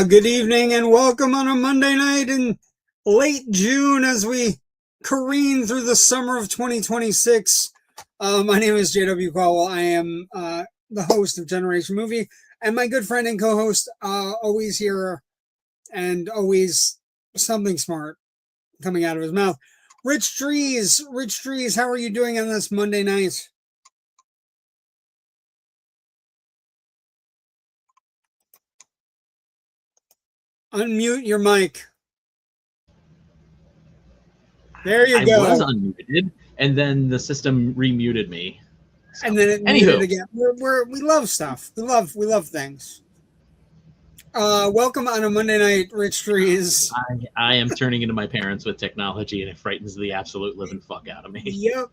Good evening and welcome on a Monday night in late June as we careen through the summer of 2026. My name is JW Colwell. I am the host of Generation Movie, and my good friend and co-host, always here and always something smart coming out of his mouth, Rich Drees. Rich Drees, how are you doing on this Monday night? Unmute your mic. There you go. I was unmuted, and then the system remuted me. So, and then it muted again. We love stuff. We love things. Welcome on a Monday night, Rich Drees. I am turning into my parents with technology, and it frightens the absolute living fuck out of me. Yep.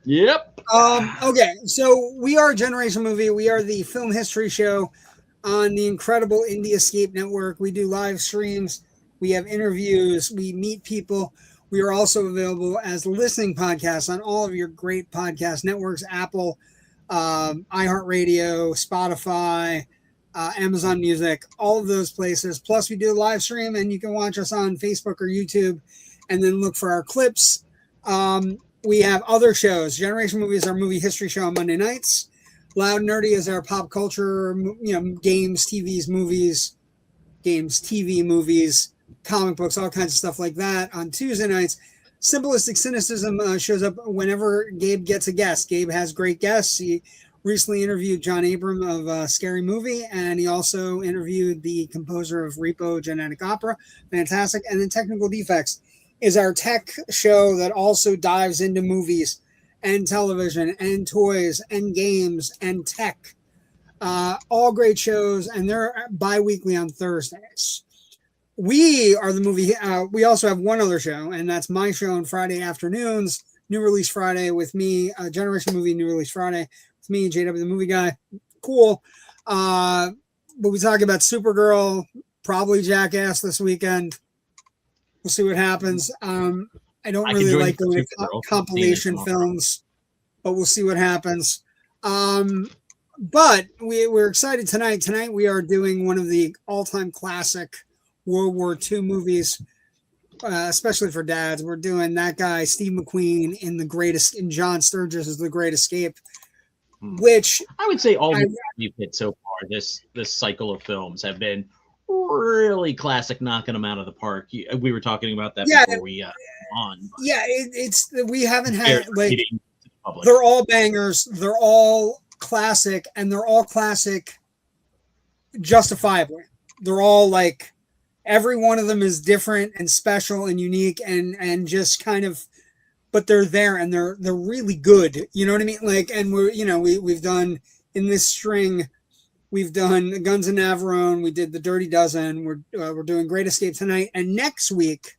Yep. Okay, so we are Generation Movie. We are the film history show on the incredible Indie Escape Network. We do live streams. We have interviews. We meet people. We are also available as listening podcasts on all of your great podcast networks, Apple, iHeartRadio, Spotify, Amazon Music, all of those places. Plus, we do a live stream, and you can watch us on Facebook or YouTube and then look for our clips. We have other shows. Generation Movie is our movie history show on Monday nights. Loud Nerdy is our pop culture, games, TVs, movies, comic books, all kinds of stuff like that on Tuesday nights. Simplistic Cynicism shows up whenever Gabe gets a guest. Gabe has great guests. He recently interviewed John Abram of Scary Movie, and he also interviewed the composer of Repo Genetic Opera. Fantastic. And then Technical Defects is our tech show that also dives into movies and television and toys and games and tech. All great shows, and they're bi-weekly on Thursdays. We are the movie. We also have one other show, and that's my show on Friday afternoons, New Release Friday with me, Generation Movie New Release Friday with me, JW the Movie Guy. Cool. But we talk about Supergirl, probably Jackass this weekend. We'll see what happens. I don't really like going to compilation films, but we'll see what happens. But we're excited tonight. Tonight we are doing one of the all-time classic World War II movies, especially for dads. We're doing that guy, Steve McQueen, in John Sturges' is The Great Escape, which I would say all we've hit so far this cycle of films have been really classic, knocking them out of the park. We were talking about that before we on. Yeah, we haven't had they're all bangers, they're all classic, and they're all classic justifiably. They're all like every one of them is different and special and unique and just kind of, but they're there and they're really good. You know what I mean? Like, and we've done in this string. We've done Guns of Navarone. We did The Dirty Dozen. We're doing Great Escape tonight. And next week,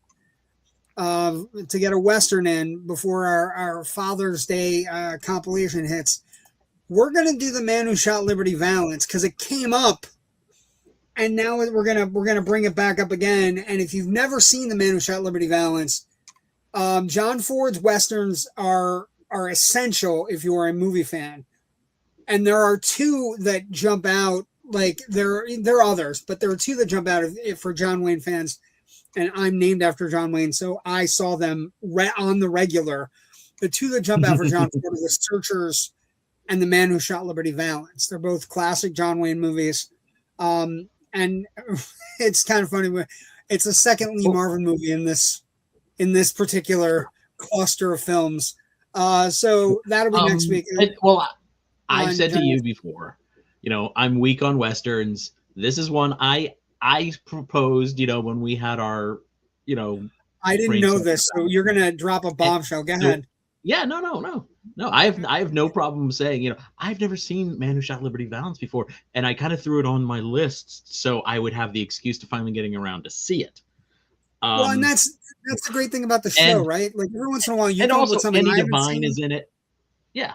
to get a Western in before our Father's Day compilation hits, we're going to do The Man Who Shot Liberty Valance because it came up. And now we're gonna bring it back up again. And if you've never seen The Man Who Shot Liberty Valance, John Ford's Westerns are essential if you are a movie fan. And there are two that jump out, like there are others, but there are two that jump out for John Wayne fans. And I'm named after John Wayne, so I saw them on the regular. The two that jump out for John Ford are The Searchers and The Man Who Shot Liberty Valance. They're both classic John Wayne movies. And it's kind of funny. It's the second Lee Marvin movie in this particular cluster of films. So that'll be next week. I've said to you before, I'm weak on Westerns. This is one I proposed, when we had our, I didn't know this, so you're going to drop a bombshell. Go ahead. Yeah, no. I have no problem saying, I've never seen Man Who Shot Liberty Valance before, and I kind of threw it on my list so I would have the excuse to finally getting around to see it. Well, and that's the great thing about the show, right? Like every once in a while, you come up with something. Andy Devine is in it. Yeah.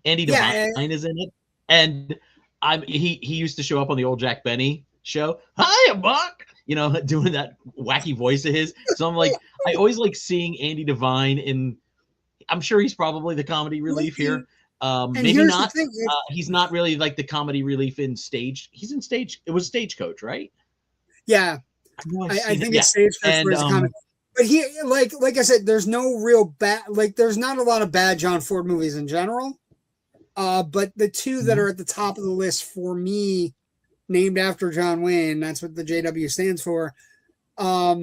Andy Devine is in it, and he used to show up on the old Jack Benny show. Hiya, Buck, doing that wacky voice of his. So I'm like, I always like seeing Andy Devine in. I'm sure he's probably the comedy relief here. And Maybe here's not. the thing. He's not really like the comedy relief in Stage. He's in Stage. It was Stagecoach, right? Yeah. I think it's Stagecoach where it's a comedy. But he, like I said, there's no real bad, like there's not a lot of bad John Ford movies in general. But the two that are at the top of the list for me, named after John Wayne, that's what the JW stands for, are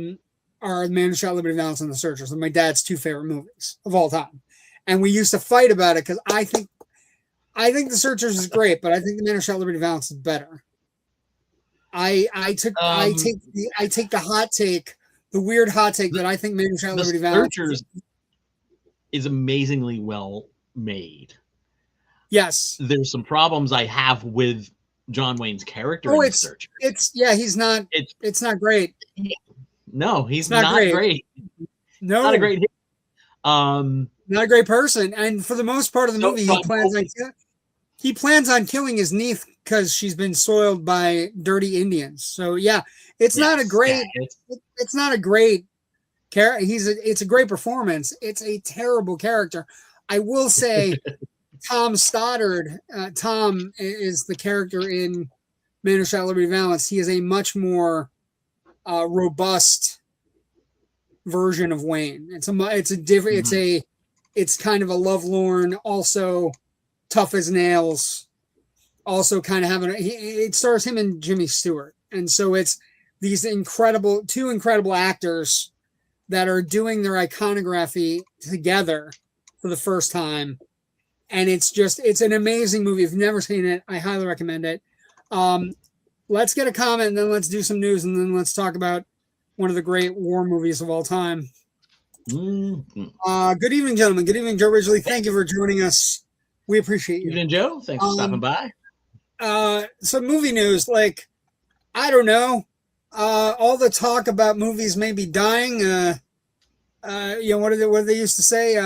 The Man Who Shot Liberty Valance and The Searchers. And my dad's two favorite movies of all time. And we used to fight about it because I think The Searchers is great, but I think The Man Who Shot Liberty Valance is better. I take the hot take, the weird hot take that I think Man Who Shot Liberty Valance is amazingly well made. Yes. There's some problems I have with John Wayne's character in The Searchers. It's not great. No, he's not great. No. Not a great hit. Not a great person. And for the most part of the movie, he plans on killing his niece because she's been soiled by dirty Indians. So yeah, it's not a great character. It's a great performance. It's a terrible character. I will say Tom Stoddard, Tom is the character in Man Who Shot Liberty Valance. He is a much more robust version of Wayne. It's kind of a lovelorn, also tough as nails, also kind of it stars him and Jimmy Stewart. And so it's these two incredible actors that are doing their iconography together for the first time. And it's an amazing movie. If you've never seen it, I highly recommend it. Let's get a comment and then let's do some news and then let's talk about one of the great war movies of all time. Good evening, gentlemen. Good evening, Joe Ridgely. Thank you for joining us. We appreciate you. Good evening, Joe. Thanks for stopping by. Some movie news, I don't know. All the talk about movies maybe dying. What do they used to say?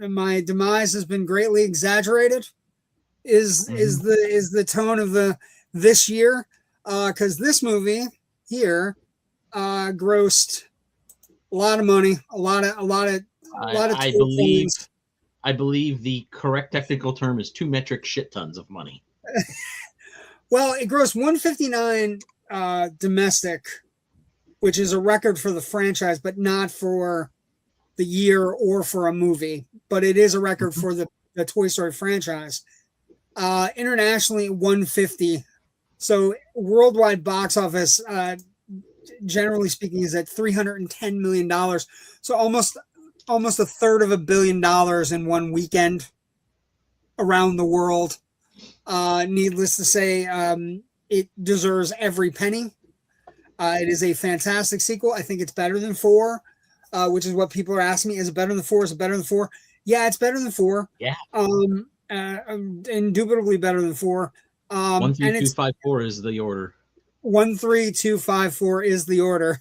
My demise has been greatly exaggerated. Is the tone of this year? Because this movie here grossed a lot of money, a lot of. I believe the correct technical term is 2 metric shit tons of money. Well, it grossed 159 domestic, which is a record for the franchise, but not for the year or for a movie. But it is a record for the Toy Story franchise. Internationally, 150. So worldwide box office, generally speaking, is at $310 million. So almost $250 million in one weekend around the world. Needless to say, it deserves every penny. It is a fantastic sequel. I think it's better than 4, which is what people are asking me. Is it better than 4? Is it better than 4? Yeah, it's better than 4. Yeah. Indubitably better than 4. 13254 is the order. 13254 is the order.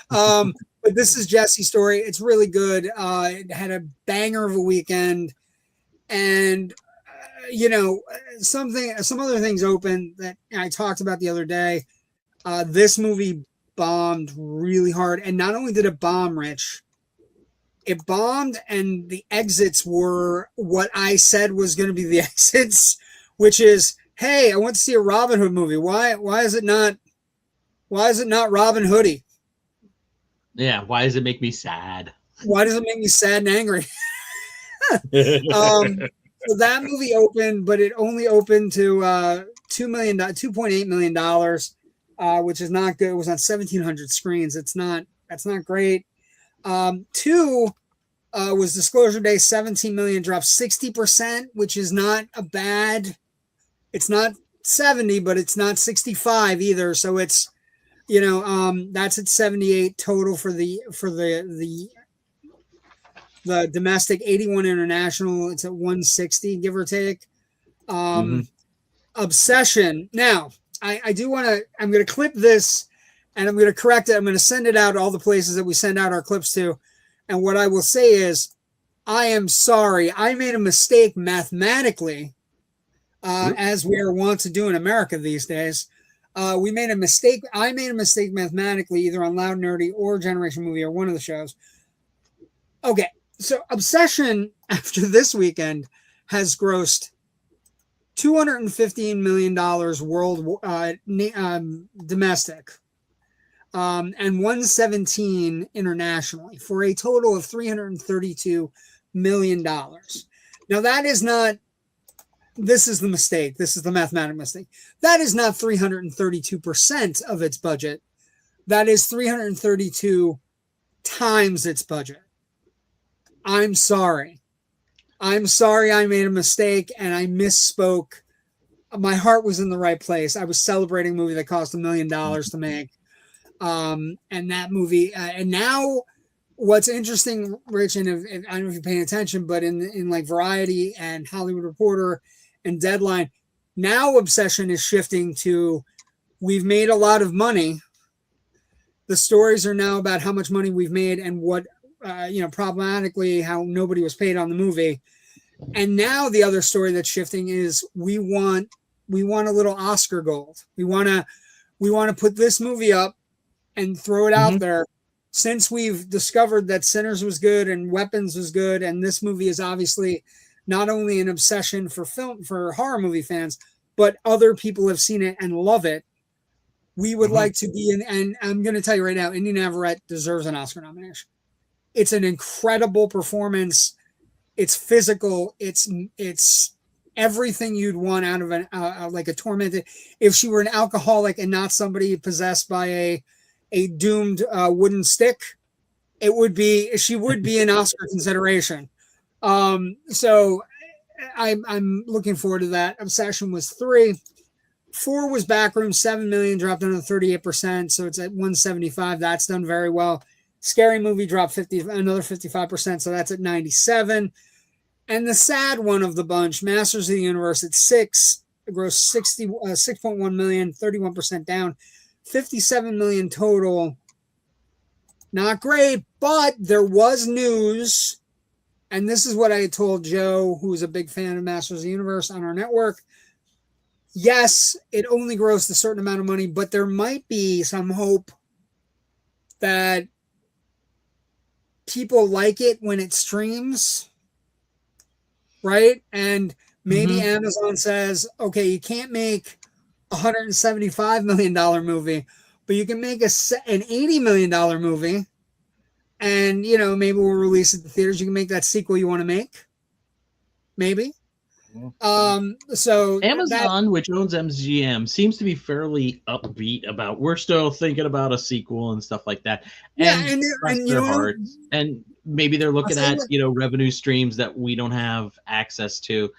But this is Jesse's story. It's really good. It had a banger of a weekend, and some other things open that I talked about the other day. This movie bombed really hard, and not only did it bomb, Rich, it bombed, and the exits were what I said was going to be the exits, which is, hey, I want to see a Robin Hood movie. Why is it not Robin Hoodie? Yeah, why does it make me sad? Why does it make me sad and angry? So that movie opened, but it only opened to $2.8 million, which is not good. It was on 1,700 screens. That's not great. 2 was Disclosure Day, 17 million, dropped 60%, which is not a bad. It's not 70, but it's not 65 either. So it's, that's at 78 total for the domestic, 81 international. It's at 160, give or take. Obsession. Now, I do want to, I'm going to clip this and I'm going to correct it. I'm going to send it out to all the places that we send out our clips to. And what I will say is, I am sorry. I made a mistake mathematically, as we are wont to do in America these days. We made a mistake. I made a mistake mathematically, either on Loud Nerdy or Generation Movie or one of the shows. Okay. So Obsession, after this weekend, has grossed $215 million domestic, and 117 internationally, for a total of $332 million. Now that is not, this is the mistake. This is the mathematical mistake. That is not 332% of its budget. That is 332 times its budget. I'm sorry. I'm sorry I made a mistake and I misspoke. My heart was in the right place. I was celebrating a movie that cost $1 million to make. And that movie, and now what's interesting, Rich, and if, I don't know if you're paying attention, but in like Variety and Hollywood Reporter and Deadline, now obsession is shifting to, we've made a lot of money. The stories are now about how much money we've made and what, problematically, how nobody was paid on the movie. And now the other story that's shifting is we want a little Oscar gold. We want to put this movie up and throw it out there. Since we've discovered that Sinners was good and Weapons was good, and this movie is obviously not only an obsession for horror movie fans, but other people have seen it and love it. We would like to be in, and I'm going to tell you right now, Indy Navarrete deserves an Oscar nomination. It's an incredible performance. It's physical. It's everything you'd want out of like a tormented. If she were an alcoholic and not somebody possessed by a doomed wooden stick, she would be an Oscar consideration. So I'm looking forward to that. Obsession was 3. 4 was Backroom, 7 million, dropped another 38%, so it's at 175. That's done very well. Scary Movie dropped another 55%, so that's at 97. And the sad one of the bunch, Masters of the Universe, at 6, grossed 6.1 million, 31% down, 57 million total. Not great, but there was news, and this is what I told Joe, who is a big fan of Masters of the Universe on our network. Yes, it only grossed a certain amount of money, but there might be some hope that people like it when it streams, right? And maybe Amazon says, okay, you can't make a $175 million movie, but you can make an $80 million movie, and, maybe we'll release it to theaters. You can make that sequel you want to make, maybe. So Amazon, which owns MGM, seems to be fairly upbeat about, we're still thinking about a sequel and stuff like that. And and maybe they're looking at revenue streams that we don't have access to,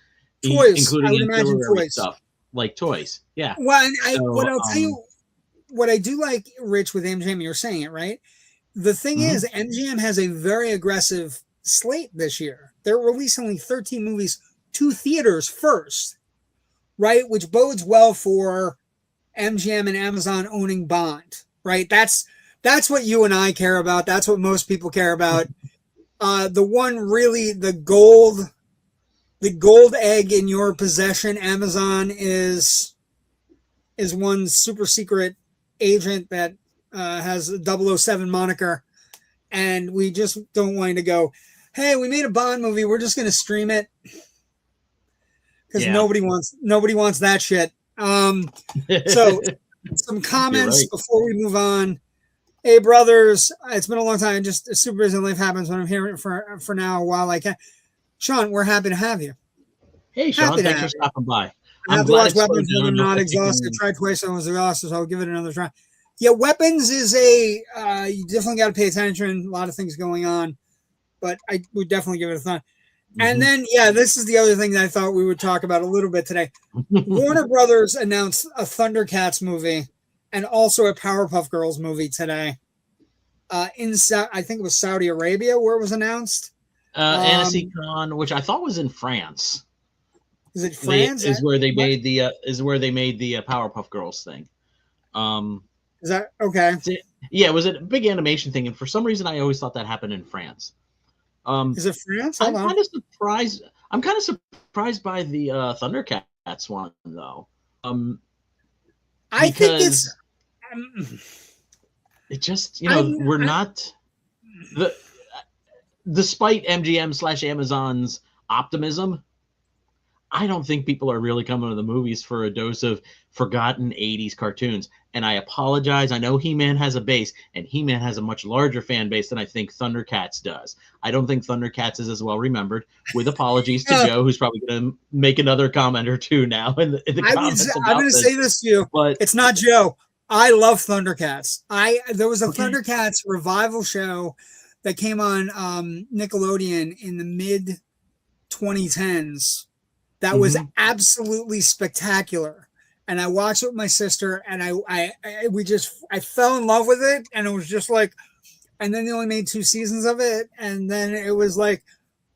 including ancillary stuff like toys. Yeah. Well, what I'll tell you, what I do like, Rich, with MGM, you're saying it right. The thing is, MGM has a very aggressive slate this year. They're releasing only 13 movies to theaters first, right? Which bodes well for MGM and Amazon owning Bond, right? That's what you and I care about. That's what most people care about. The one really, the gold egg in your possession, Amazon, is one super secret agent that has a 007 moniker, and we just don't want to go, hey, we made a Bond movie, we're just going to stream it. Because nobody wants that shit. So some comments before we move on. Hey, brothers, it's been a long time. Just super busy life happens when I'm here for now while I can. Sean, we're happy to have you. Hey, Sean, thanks for stopping by. I have to watch Weapons when I'm not exhausted. Tried twice, I was exhausted, so I'll give it another try. Yeah, Weapons is you definitely got to pay attention. A lot of things going on, but I would definitely give it a thought. And then, this is the other thing that I thought we would talk about a little bit today. Warner Brothers announced a Thundercats movie and also a Powerpuff Girls movie today. I think it was Saudi Arabia where it was announced. Annecy Khan, which I thought was in France. Is it France? Is where they made the Powerpuff Girls thing. Is that okay? Yeah, it was a big animation thing, and for some reason, I always thought that happened in France. Is it France? I'm kind of surprised. I'm kind of surprised by the Thundercats one, though. I think it's. It just we're not despite MGM/Amazon's optimism, I don't think people are really coming to the movies for a dose of forgotten 80s cartoons. And I apologize. I know He-Man has a base, and He-Man has a much larger fan base than I think Thundercats does. I don't think Thundercats is as well remembered, with apologies to Joe, who's probably going to make another comment or two now in the comments. I'm going to say this to you, but it's not Joe. I love Thundercats. There was a Thundercats revival show that came on Nickelodeon in the mid 2010s that was absolutely spectacular, and I watched it with my sister, and I fell in love with it, and it was just like, and then they only made 2 seasons of it, and then it was like,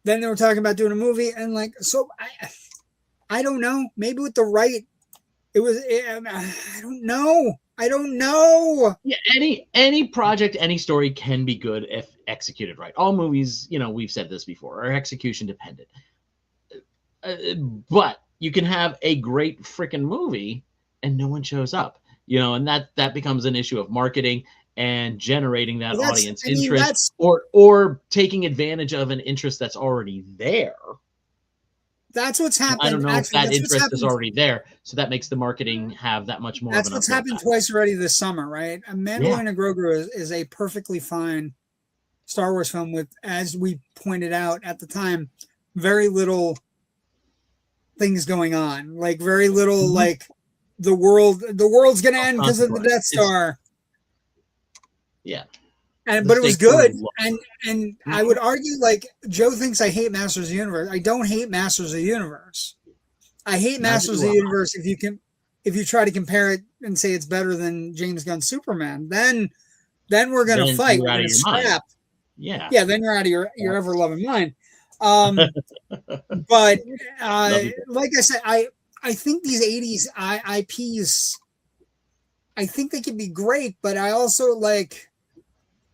then they were talking about doing a movie, and like, so I don't know, maybe with the right, I don't know. Yeah, any project, any story can be good if executed right. All movies, we've said this before, are execution dependent. But you can have a great freaking movie and no one shows up, and that becomes an issue of marketing and generating that audience interest, or taking advantage of an interest that's already there. That's what's happened. I don't know if that interest is already there, so that makes the marketing have that much more. That's what's happened twice already this summer, right? Mandalorian and Grogu is a perfectly fine Star Wars film with, as we pointed out at the time, very little things going on, like very little, like the world's gonna end because of the Death Star. But it was good, and I would argue, like, Joe thinks I hate Masters of the Universe. I don't hate Masters of the Universe. I hate Masters of the Universe if you try to compare it and say it's better than James Gunn's Superman. Then we're gonna fight. We're gonna scrap. Yeah. Then you're out of your ever loving mind. But like I said, I think these 80s IPs, I think they could be great, but I also, like,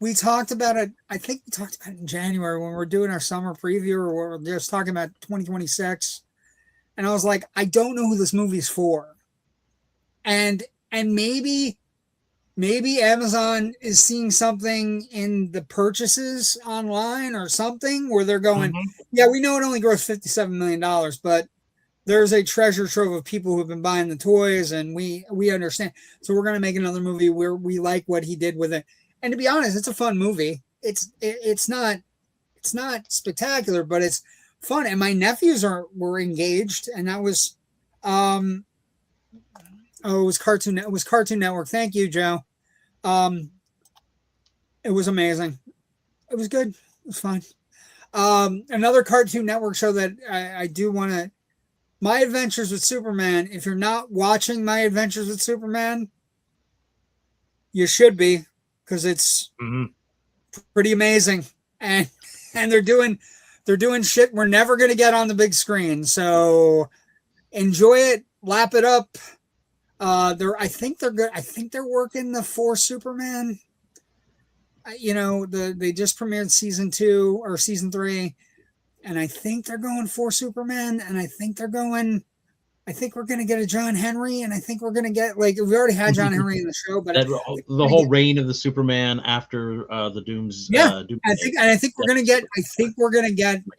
we talked about it. I think we talked about it in January when we're doing our summer preview, or we're just talking about 2026. And I was like, I don't know who this movie's for. And maybe Amazon is seeing something in the purchases online or something where they're going, yeah, we know it only grossed $57 million, but there's a treasure trove of people who've been buying the toys, and we understand. So we're going to make another movie where we like what he did with it. And to be honest, it's a fun movie. It's not spectacular, but it's fun. And my nephews were engaged, and that was it was Cartoon Network. Thank you, Joe. It was amazing. It was good. It was fun. Another Cartoon Network show that I do want to, My Adventures with Superman. If you're not watching My Adventures with Superman, you should be, because it's pretty amazing, and they're doing shit we're never going to get on the big screen. So enjoy it, lap it up. I think they're good. I think they're working the 4 Superman. They just premiered season 2 or season 3, and I think they're going 4 Superman, and I think we're going to get a John Henry, and I think we're going to get, like, we already had John Henry in the show, but the whole reign of the Superman after the Dooms. Yeah, I think we're going to get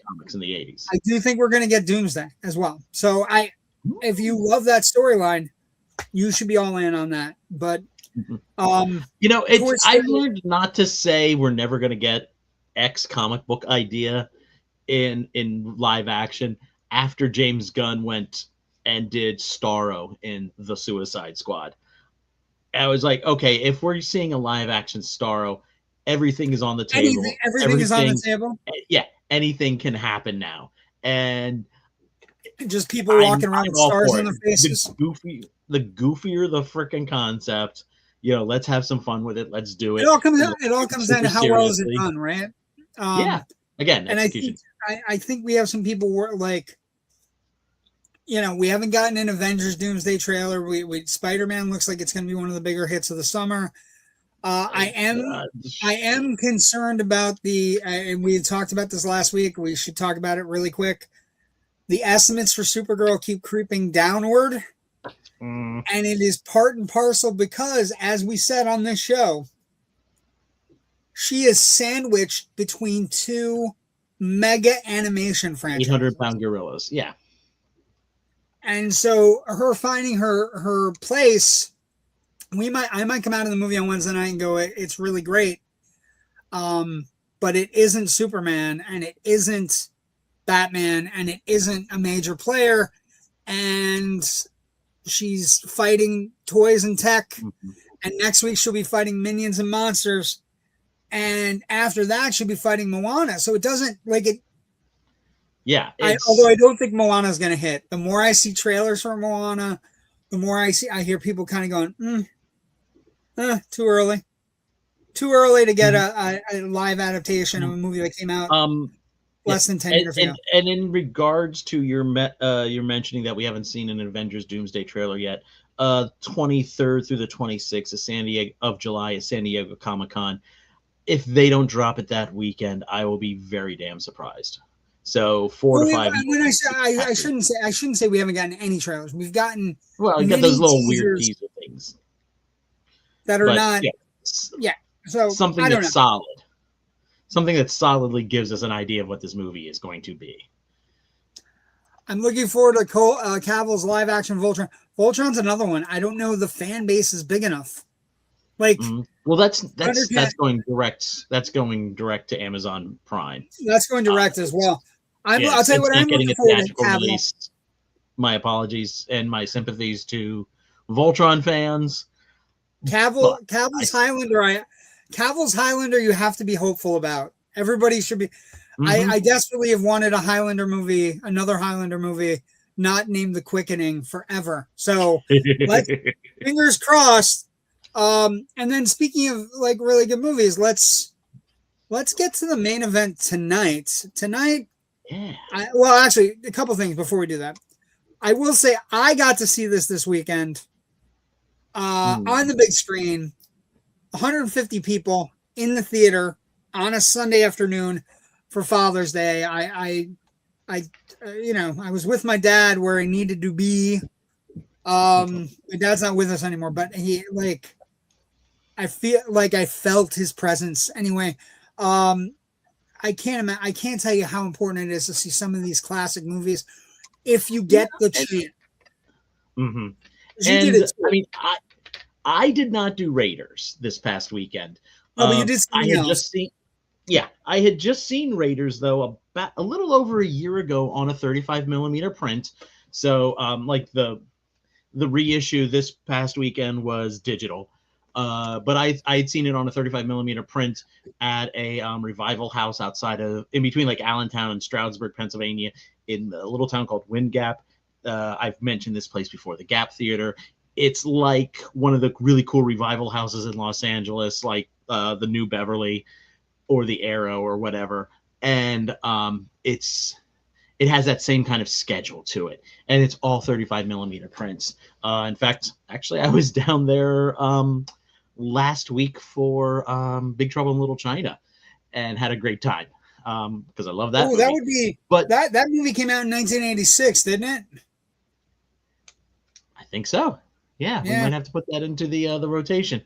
comics in the 80s. I do think we're going to get Doomsday as well. So if you love that storyline, you should be all in on that. But I've learned not to say we're never going to get X comic book idea in live action after James Gunn went and did Starro in The Suicide Squad. I was like, okay, if we're seeing a live action Starro, everything is on the table. Everything is on the table. Yeah, anything can happen now, and just people walking around with stars on their faces. The goofier the freaking concept, let's have some fun with it. Let's do it. It all comes down to how well is it done, right? Again, and I think we have some people who are like, we haven't gotten an Avengers Doomsday trailer. Spider-Man looks like it's going to be one of the bigger hits of the summer. I am concerned about and we had talked about this last week. We should talk about it really quick. The estimates for Supergirl keep creeping downward. And it is part and parcel because, as we said on this show, she is sandwiched between 2 mega animation franchises. 800-pound gorillas. Yeah. And so her finding her place, I might come out of the movie on Wednesday night and go, it's really great. But it isn't Superman, and it isn't Batman, and it isn't a major player, and she's fighting toys and tech, and next week she'll be fighting minions and monsters, and after that she'll be fighting Moana. So it doesn't like it. Yeah. Although I don't think Moana is going to hit. The more I see trailers for Moana, the more I hear people kind of going, too early. Too early to get a live adaptation of a movie that came out less than 10 years ago. And in regards to your mentioning that we haven't seen an Avengers Doomsday trailer yet, 23rd through the 26th of July is San Diego Comic-Con. If they don't drop it that weekend, I will be very damn surprised. So 4 to 5. When I shouldn't say we haven't gotten any trailers. We've gotten you got those little weird teaser things that are not. Yeah. So something that's solid. Something that solidly gives us an idea of what this movie is going to be. I'm looking forward to Cavill's live action Voltron. Voltron's another one. I don't know the fan base is big enough. Like, well, that's going direct. That's going direct to Amazon Prime. That's going direct as well. I'll tell you what, I'm looking forward to Cavill. My apologies and my sympathies to Voltron fans. Cavill's Highlander. Cavill's Highlander, you have to be hopeful about. Everybody should be. I desperately have wanted a Highlander movie, another Highlander movie, not named The Quickening forever. So fingers crossed. And then speaking of like really good movies, let's get to the main event tonight. Yeah. Actually, a couple things before we do that. I will say I got to see this weekend on the big screen. 150 people in the theater on a Sunday afternoon for Father's Day. I was with my dad where he needed to be. My dad's not with us anymore, but I feel like I felt his presence anyway. I can't tell you how important it is to see some of these classic movies if you get the chance. I did not do Raiders this past weekend. No, but you did something else. I had just seen Raiders though about a little over a year ago on a 35mm print. So the reissue this past weekend was digital. But I'd seen it on a 35mm print at a revival house in between like Allentown and Stroudsburg, Pennsylvania, in a little town called Wind Gap. I've mentioned this place before, the Gap Theater. It's like one of the really cool revival houses in Los Angeles, like the New Beverly or the Arrow or whatever. And it has that same kind of schedule to it. And it's all 35mm prints. In fact, actually, I was down there last week for Big Trouble in Little China and had a great time because I love that movie. That would be, but that movie came out in 1986, didn't it? I think so. Yeah, we might have to put that into the rotation.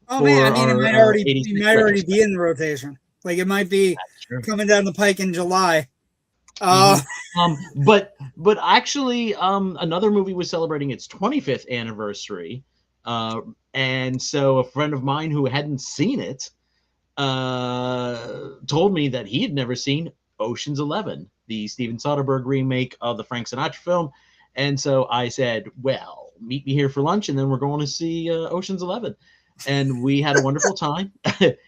Oh man, it might already be in the rotation. Like it might be coming down the pike in July. But actually, another movie was celebrating its 25th anniversary. And so a friend of mine who hadn't seen it told me that he had never seen Ocean's 11, the Steven Soderbergh remake of the Frank Sinatra film. And so I said, well, meet me here for lunch, and then we're going to see Ocean's 11. And we had a wonderful time.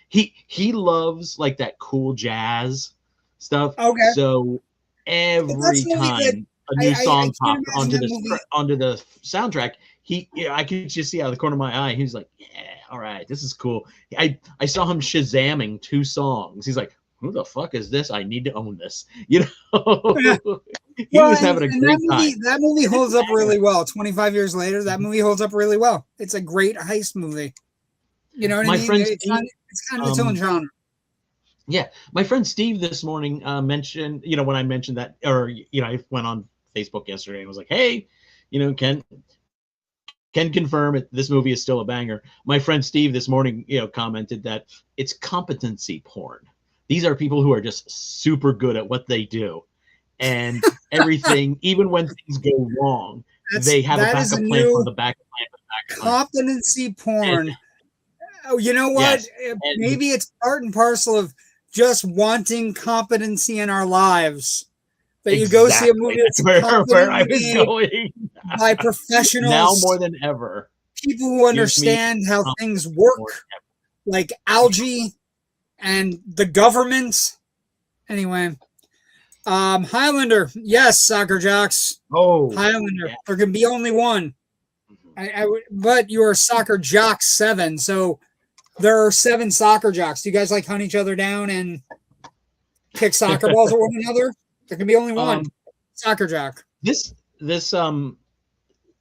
He loves like that cool jazz stuff. Okay. So every time a new song popped onto the soundtrack, I could just see out of the corner of my eye, he was like, yeah, all right, this is cool. I saw him Shazamming 2 songs. He's like, who the fuck is this? I need to own this. You know, he was having a great time. That movie holds up really well. 25 years later, that movie holds up really well. It's a great heist movie. You know what I mean? It's kind of its own genre. Yeah. My friend Steve this morning mentioned, when I mentioned that, or, I went on Facebook yesterday and was like, hey, can confirm this movie is still a banger. My friend Steve this morning, commented that it's competency porn. These are people who are just super good at what they do. And everything, even when things go wrong, they have a backup plan for the backup plan for the backup plan. Competency porn. Oh, you know what? Yes. Maybe it's part and parcel of just wanting competency in our lives. That you go see a movie that's where I was going by professionals now more than ever. People who understand how things work, like algae and the government. Anyway, Highlander, yes, soccer jocks. Oh, Highlander. Yeah. There can be only one. But you are soccer jocks 7, so there are 7 soccer jocks. Do you guys like hunt each other down and kick soccer balls at one another? There can be only one soccer jock. This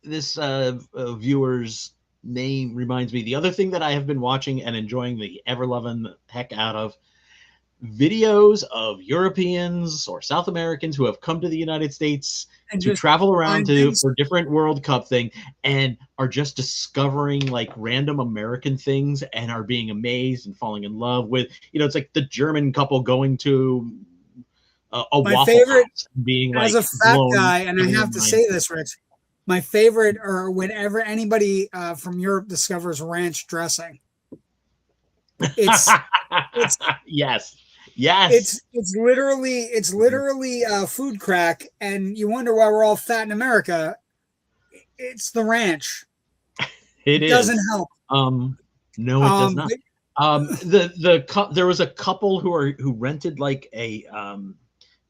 viewer's name reminds me. The other thing that I have been watching and enjoying the ever-loving heck out of videos of Europeans or South Americans who have come to the United States and to travel around for different World Cup thing and are just discovering like random American things and are being amazed and falling in love with, it's like the German couple going to a my favorite being as like a fat guy, and I have to say this, Rich, my favorite are whenever anybody from Europe discovers ranch dressing. It's yes. It's literally food crack, and you wonder why we're all fat in America. It's the ranch. It doesn't help. No, it does not. There was a couple who rented like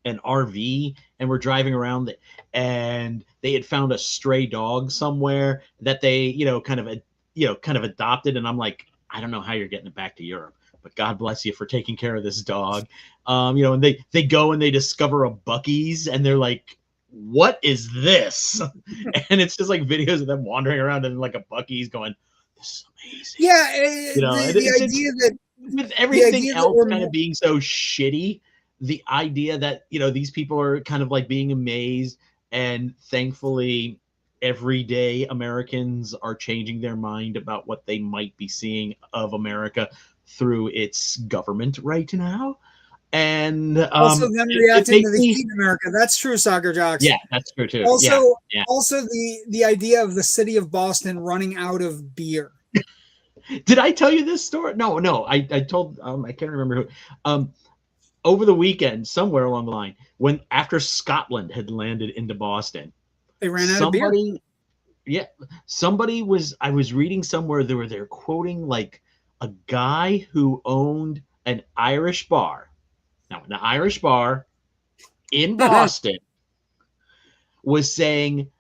an RV and were driving around and they had found a stray dog somewhere that they, kind of adopted. And I'm like, I don't know how you're getting it back to Europe, but God bless you for taking care of this dog. And they go and they discover a Buc-ee's and they're like, what is this? And it's just like videos of them wandering around in like a Buc-ee's going, this is amazing. Yeah. The idea that with everything else kind of being so shitty, the idea that, these people are kind of like being amazed, and thankfully everyday Americans are changing their mind about what they might be seeing of America through its government right now. And also them reacting to the heat in America. That's true, soccer jocks. Yeah, that's true too. Also the idea of the city of Boston running out of beer. Did I tell you this story? No. I told I can't remember who. Over the weekend, somewhere along the line, after Scotland had landed into Boston, they ran out of beer. Yeah, I was reading somewhere they're quoting like a guy who owned an Irish bar. Now, an Irish bar in Boston was saying,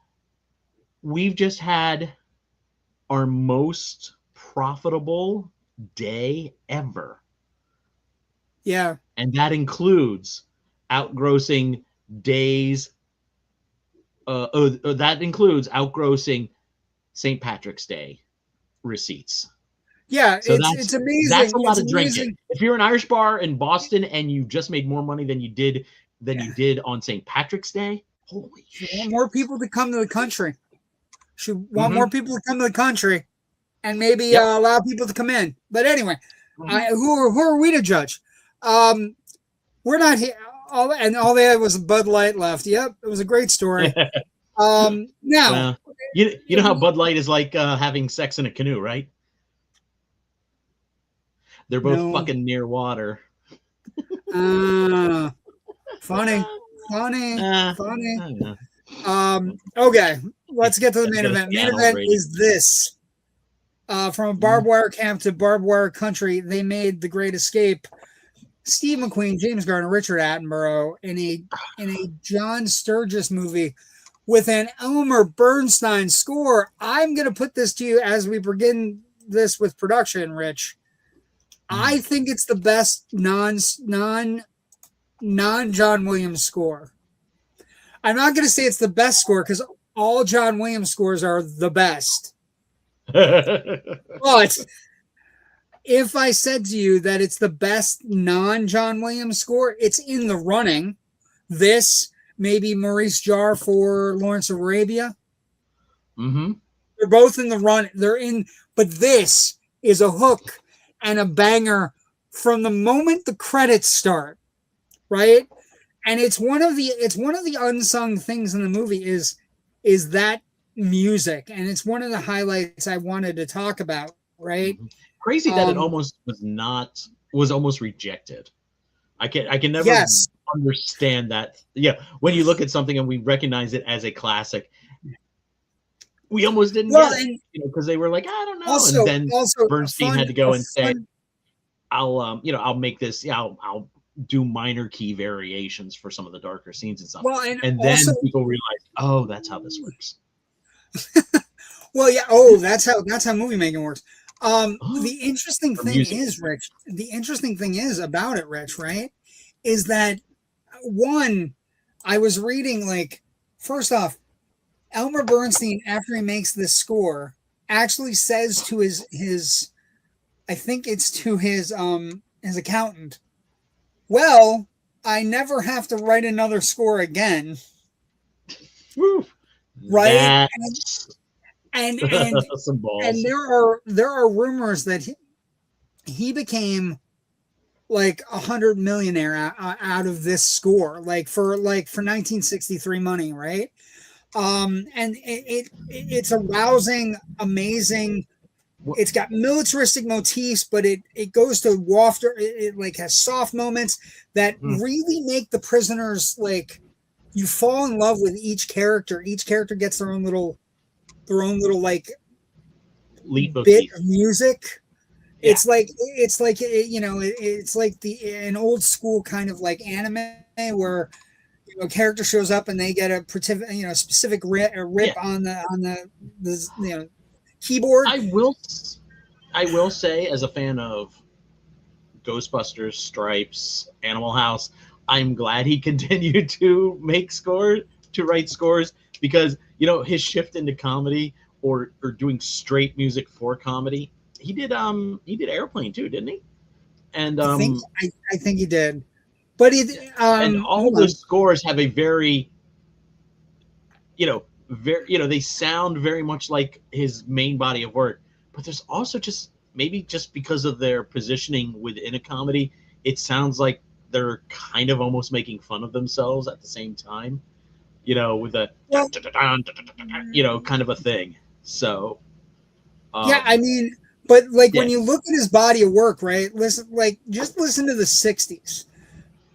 we've just had our most profitable day ever. Yeah. And that includes outgrossing days. That includes outgrossing St. Patrick's Day receipts. Yeah, so it's amazing. That's a lot of drinking. If you're an Irish bar in Boston and you just made more money than you did on St. Patrick's Day, holy shit. You want more people to come to the country. Should want more people to come to the country, and maybe allow people to come in. But anyway, who are we to judge? We're not here. All they had was Bud Light left. Yep, it was a great story. Now, you know how Bud Light is like having sex in a canoe, right? They're both fucking near water. Funny. Okay, let's get to the main event. Main event is this. From a barbed wire camp to barbed wire country, they made the Great Escape. Steve McQueen, James Garner, Richard Attenborough in a John Sturges movie with an Elmer Bernstein score. I'm going to put this to you as we begin this with production, Rich. I think it's the best non John Williams score. I'm not going to say it's the best score because all John Williams scores are the best. But if I said to you that it's the best non-John Williams score, it's in the running. This, maybe Maurice Jarre for Lawrence of Arabia. Mm-hmm. They're both in the run. But this is a hook and a banger from the moment the credits start, right? And it's one of the unsung things in the movie is that music, and it's one of the highlights I wanted to talk about. Right? Crazy that it almost was almost rejected. I can never understand that. Yeah, when you look at something and we recognize it as a classic, we almost didn't get it, because they were like, I don't know. And then Bernstein had to go and say, I'll make this. Yeah, I'll do minor key variations for some of the darker scenes and stuff. Well, and then people realized, oh, that's how this works. Well, yeah. Oh, that's how movie making works. The interesting thing is, Rich. The interesting thing is about it, Rich. Right? Is that one? I was reading, like, first off, Elmer Bernstein, after he makes this score, actually says to his I think it's to his accountant, well, I never have to write another score again. Woo. Right? And there are rumors that he became like $100 millionaire out of this score, like for 1963 money, right? And it's a rousing, amazing. It's got militaristic motifs, but it goes to wafter. It like has soft moments that really make the prisoners, like, you fall in love with each character. Each character gets their own little like bit of music. Yeah. It's like it's like an old school kind of like anime where a character shows up and they get a specific rip on the keyboard. I will say, as a fan of Ghostbusters, Stripes, Animal House, I'm glad he continued to write scores, because his shift into comedy or doing straight music for comedy. He did Airplane too, didn't he? And I think he did. But and all the scores have a very they sound very much like his main body of work, but there's also just because of their positioning within a comedy, it sounds like they're kind of almost making fun of themselves at the same time, with a kind of a thing. So I mean, but like when you look at his body of work, right? Just listen to the 60s.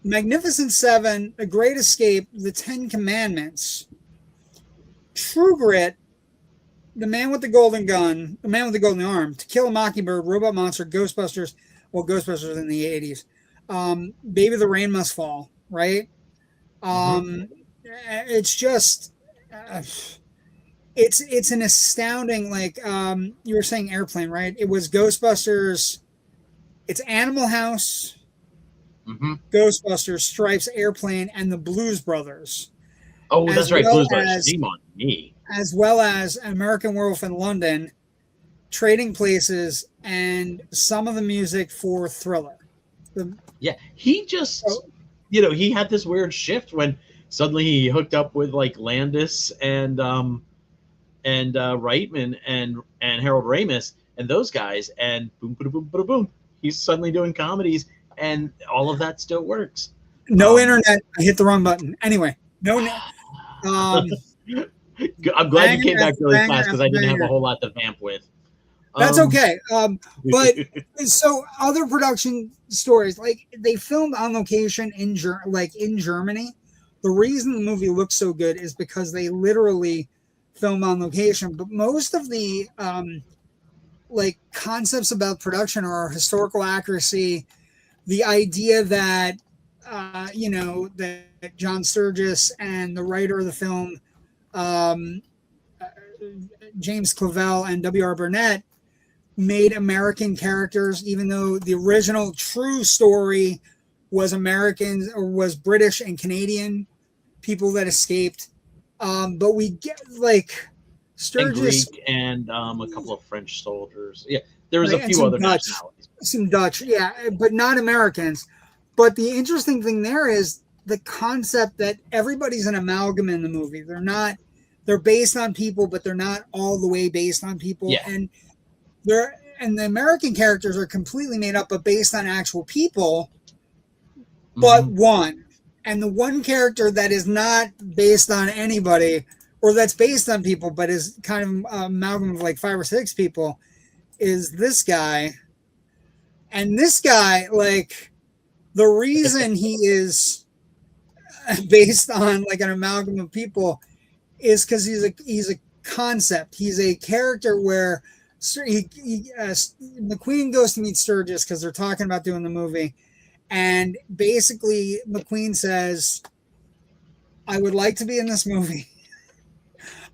Magnificent Seven, The Great Escape, The Ten Commandments, True Grit, The Man with the Golden Gun, The Man with the Golden Arm, To Kill a Mockingbird, Robot Monster, Ghostbusters in the 80s, Baby the Rain Must Fall, right? It's just it's an astounding, like, you were saying Airplane, right? It was Ghostbusters, it's Animal House, Ghostbusters, Stripes, Airplane, and the Blues Brothers. Oh, that's right, Blues Brothers. Shame on me. As well as American Werewolf in London, Trading Places, and some of the music for Thriller. He just, he had this weird shift when suddenly he hooked up with like Landis and Reitman and Harold Ramis and those guys, and boom, boom, boom, boom, boom. He's suddenly doing comedies, and all of that still works. No internet. I hit the wrong button. Anyway, no. I'm glad you came back really fast, because I didn't have a whole lot to vamp with. That's okay. But so other production stories, like they filmed on location in Germany. The reason the movie looks so good is because they literally filmed on location. But most of the like concepts about production are historical accuracy. The idea that that John Sturges and the writer of the film, James Colwell and W.R. Burnett, made American characters, even though the original true story was Americans or was British and Canadian people that escaped. But we get like Sturges and Greek and a couple of French soldiers. Yeah, there was a few other nationalities. Some Dutch, yeah, but not Americans. But the interesting thing there is the concept that everybody's an amalgam in the movie. They're based on people, but they're not all the way based on people. Yeah. And the American characters are completely made up, but based on actual people, but one. And the one character that is not based on anybody or that's based on people, but is kind of amalgam of like 5 or 6 people, is this guy. And this guy, like, the reason he is based on like an amalgam of people is because he's a concept. He's a character where McQueen goes to meet Sturges because they're talking about doing the movie, and basically McQueen says, "I would like to be in this movie.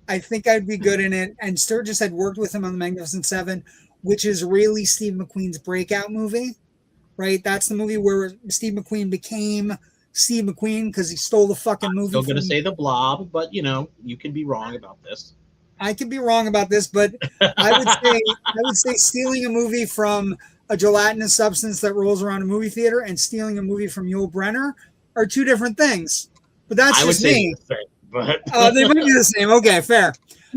I think I'd be good in it." And Sturges had worked with him on The Magnificent Seven, which is really Steve McQueen's breakout movie, right? That's the movie where Steve McQueen became Steve McQueen because he stole the fucking movie. I'm still going to say The Blob, but you know, you can be wrong about this. I could be wrong about this, but I would say stealing a movie from a gelatinous substance that rolls around a movie theater and stealing a movie from Yul Brynner are 2 different things. But that's just me. But they might be the same. Okay, fair.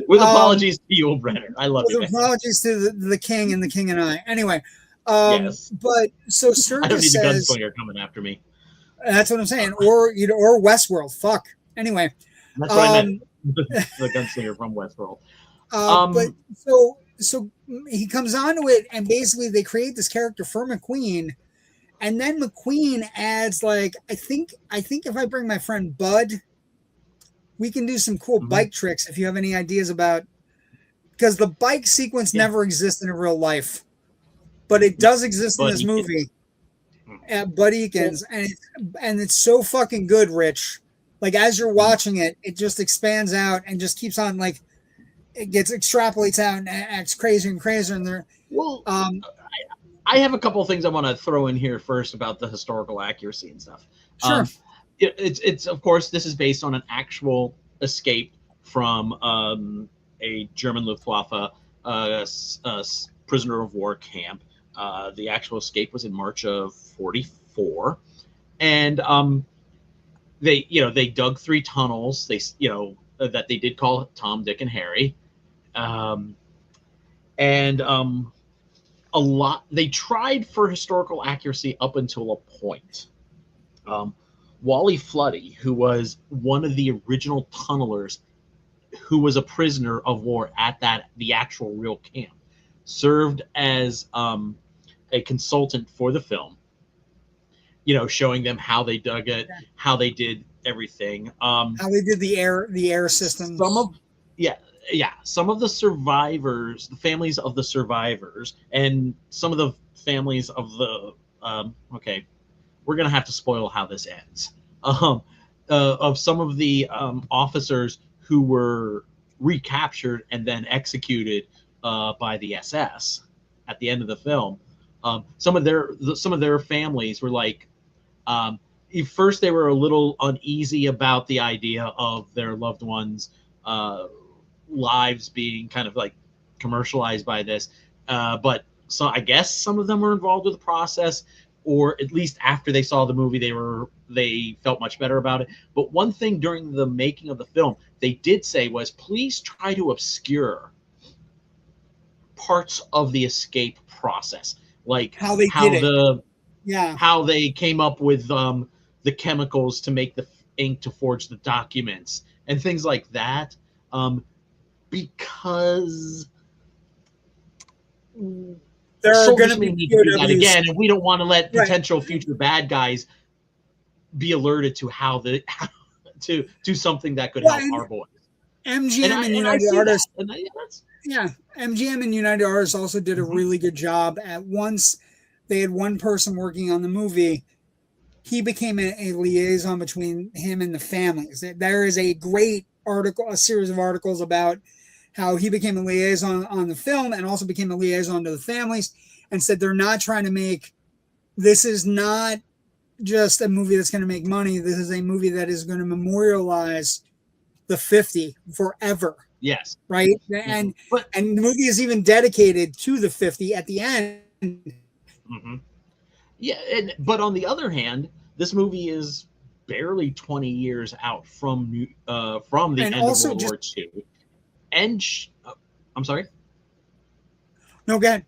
With apologies to Yul Brynner, I love you. With apologies to the King and the King and I. Anyway, yes. But so Sturges I don't need says, the gunslinger coming after me. That's what I'm saying. Or Westworld. Fuck. Anyway, that's what I meant. The gunslinger from Westworld. But so he comes onto it, and basically they create this character for McQueen, and then McQueen adds like I think if I bring my friend Bud, we can do some cool bike tricks if you have any ideas about, because the bike sequence never exists in real life, but it does exist in this movie. Bud Eakins, and it's so fucking good, Rich. Like as you're watching it, it just expands out and just keeps on, like it extrapolates out and acts crazier and crazier. And there, I have a couple of things I want to throw in here first about the historical accuracy and stuff. Sure. It's of course this is based on an actual escape from a German Luftwaffe prisoner of war camp. The actual escape was in March of 1944, and they dug 3 tunnels. That they did call Tom, Dick, and Harry, and a lot. They tried for historical accuracy up until a point. Wally Floody, who was one of the original tunnelers, who was a prisoner of war at the actual real camp, served as a consultant for the film, showing them how they dug it, how they did everything, how they did the air system. Some of the survivors, the families of the survivors, and some of the families of the we're gonna have to spoil how this ends. Of some of the officers who were recaptured and then executed by the SS at the end of the film. Some of their families were like, first they were a little uneasy about the idea of their loved ones' lives being kind of like commercialized by this, but so I guess some of them were involved with the process, or at least after they saw the movie, they felt much better about it. But one thing during the making of the film they did say was, please try to obscure parts of the escape process, like how they came up with the chemicals to make the ink to forge the documents and things like that, because there are going to be that again, and we don't want to let potential future bad guys be alerted to how to something that could help our boys. MGM and United Artists. MGM and United Artists also did a really good job. At once, they had one person working on the movie. He became a liaison between him and the families. There is a great article, a series of articles about how he became a liaison on the film and also became a liaison to the families, and said they're not trying to make, this is not just a movie that's going to make money. This is a movie that is going to memorialize the 50 forever. Yes. Right. And the movie is even dedicated to the 50 at the end. Mm-hmm. Yeah. But on the other hand, this movie is barely 20 years out from the end of World War II. And I'm sorry. No, go ahead.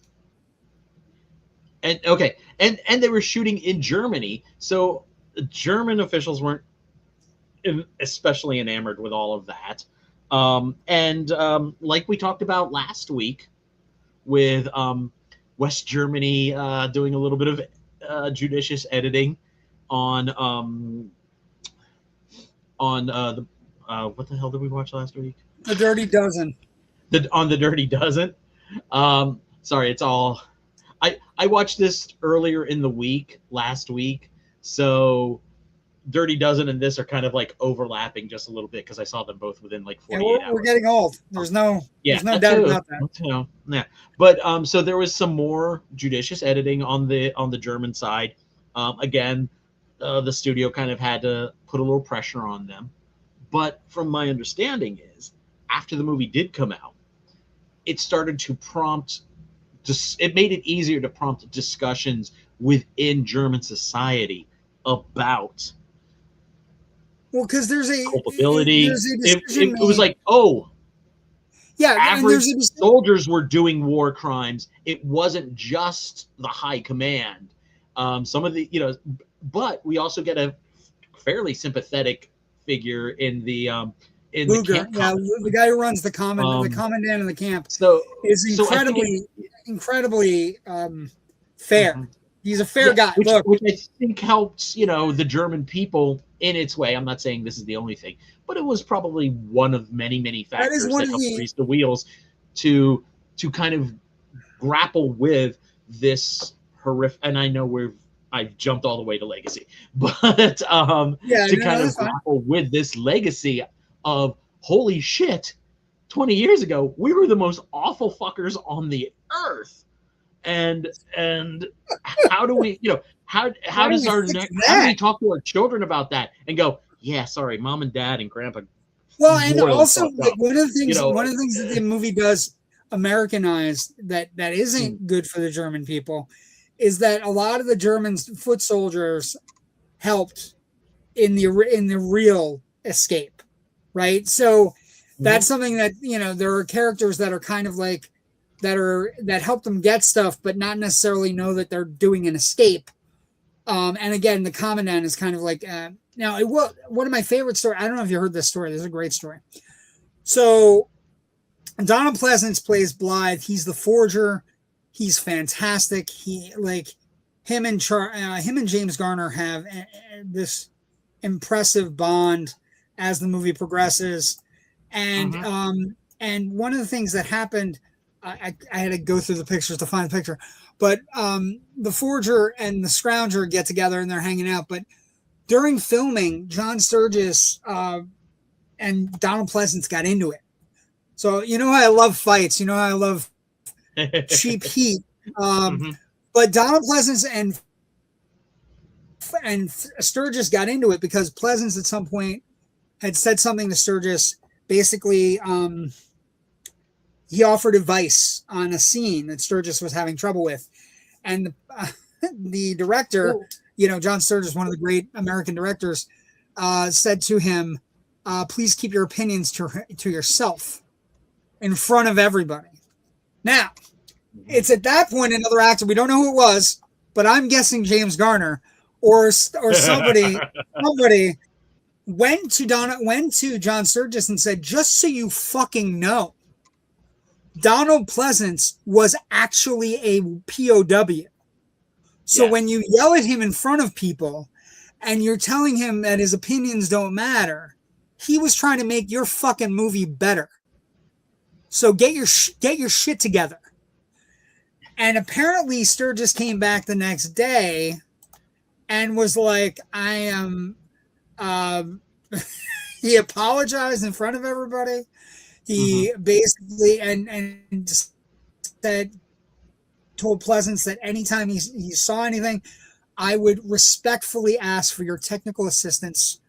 And they were shooting in Germany, so German officials weren't especially enamored with all of that. Like we talked about last week with West Germany doing a little bit of judicious editing on the what the hell did we watch last week? The Dirty Dozen. On the Dirty Dozen. Sorry, it's all. I watched this earlier in the week, last week, so Dirty Dozen and this are kind of like overlapping just a little bit because I saw them both within like 48 hours. We're getting old. There's no doubt about that. Yeah, but so there was some more judicious editing on the German side. Again, the studio kind of had to put a little pressure on them. But from my understanding is, after the movie did come out, it started to prompt. It made it easier to prompt discussions within German society about. Well, because there's a culpability. It was like, average and soldiers were doing war crimes. It wasn't just the high command. Some of the, but we also get a fairly sympathetic figure in the Luger, the guy who runs the commandant of the camp. Is incredibly fair. Mm-hmm. He's a fair guy. Which I think helps, the German people in its way. I'm not saying this is the only thing, but it was probably one of many, many factors that helped grease the wheels to kind of grapple with this horrific. And I know I've jumped all the way to legacy, but grapple with this legacy of holy shit. 20 years ago, we were the most awful fuckers on the earth. And how do we, how do we talk to our children about that and go, yeah, sorry, mom and dad and grandpa. Well, and also one of the things that the movie does Americanize that isn't good for the German people is that a lot of the German foot soldiers helped in the real escape, right? So that's something that, there are characters that are kind of like, that help them get stuff, but not necessarily know that they're doing an escape. And again, the commandant is kind of like, one of my favorite stories. I don't know if you heard this story. This is a great story. So Donald Pleasence plays Blythe. He's the forger. He's fantastic. Him and James Garner have this impressive bond as the movie progresses. And, and one of the things that happened, I had to go through the pictures to find the picture, but the forger and the scrounger get together and they're hanging out. But during filming, John Sturges and Donald Pleasence got into it. So how I love fights. How I love cheap heat. But Donald Pleasence and Sturges got into it because Pleasence at some point had said something to Sturges. Basically, he offered advice on a scene that Sturges was having trouble with. And the director, John Sturges, one of the great American directors, said to him, please keep your opinions to yourself in front of everybody. Now, it's at that point another actor, we don't know who it was, but I'm guessing James Garner or somebody went to John Sturges and said, just so you fucking know, Donald Pleasence was actually a POW. So when you yell at him in front of people and you're telling him that his opinions don't matter, he was trying to make your fucking movie better. So get your shit together. And apparently Sturges came back the next day and was like, I am, he apologized in front of everybody. He basically and told Pleasence that anytime he saw anything, I would respectfully ask for your technical assistance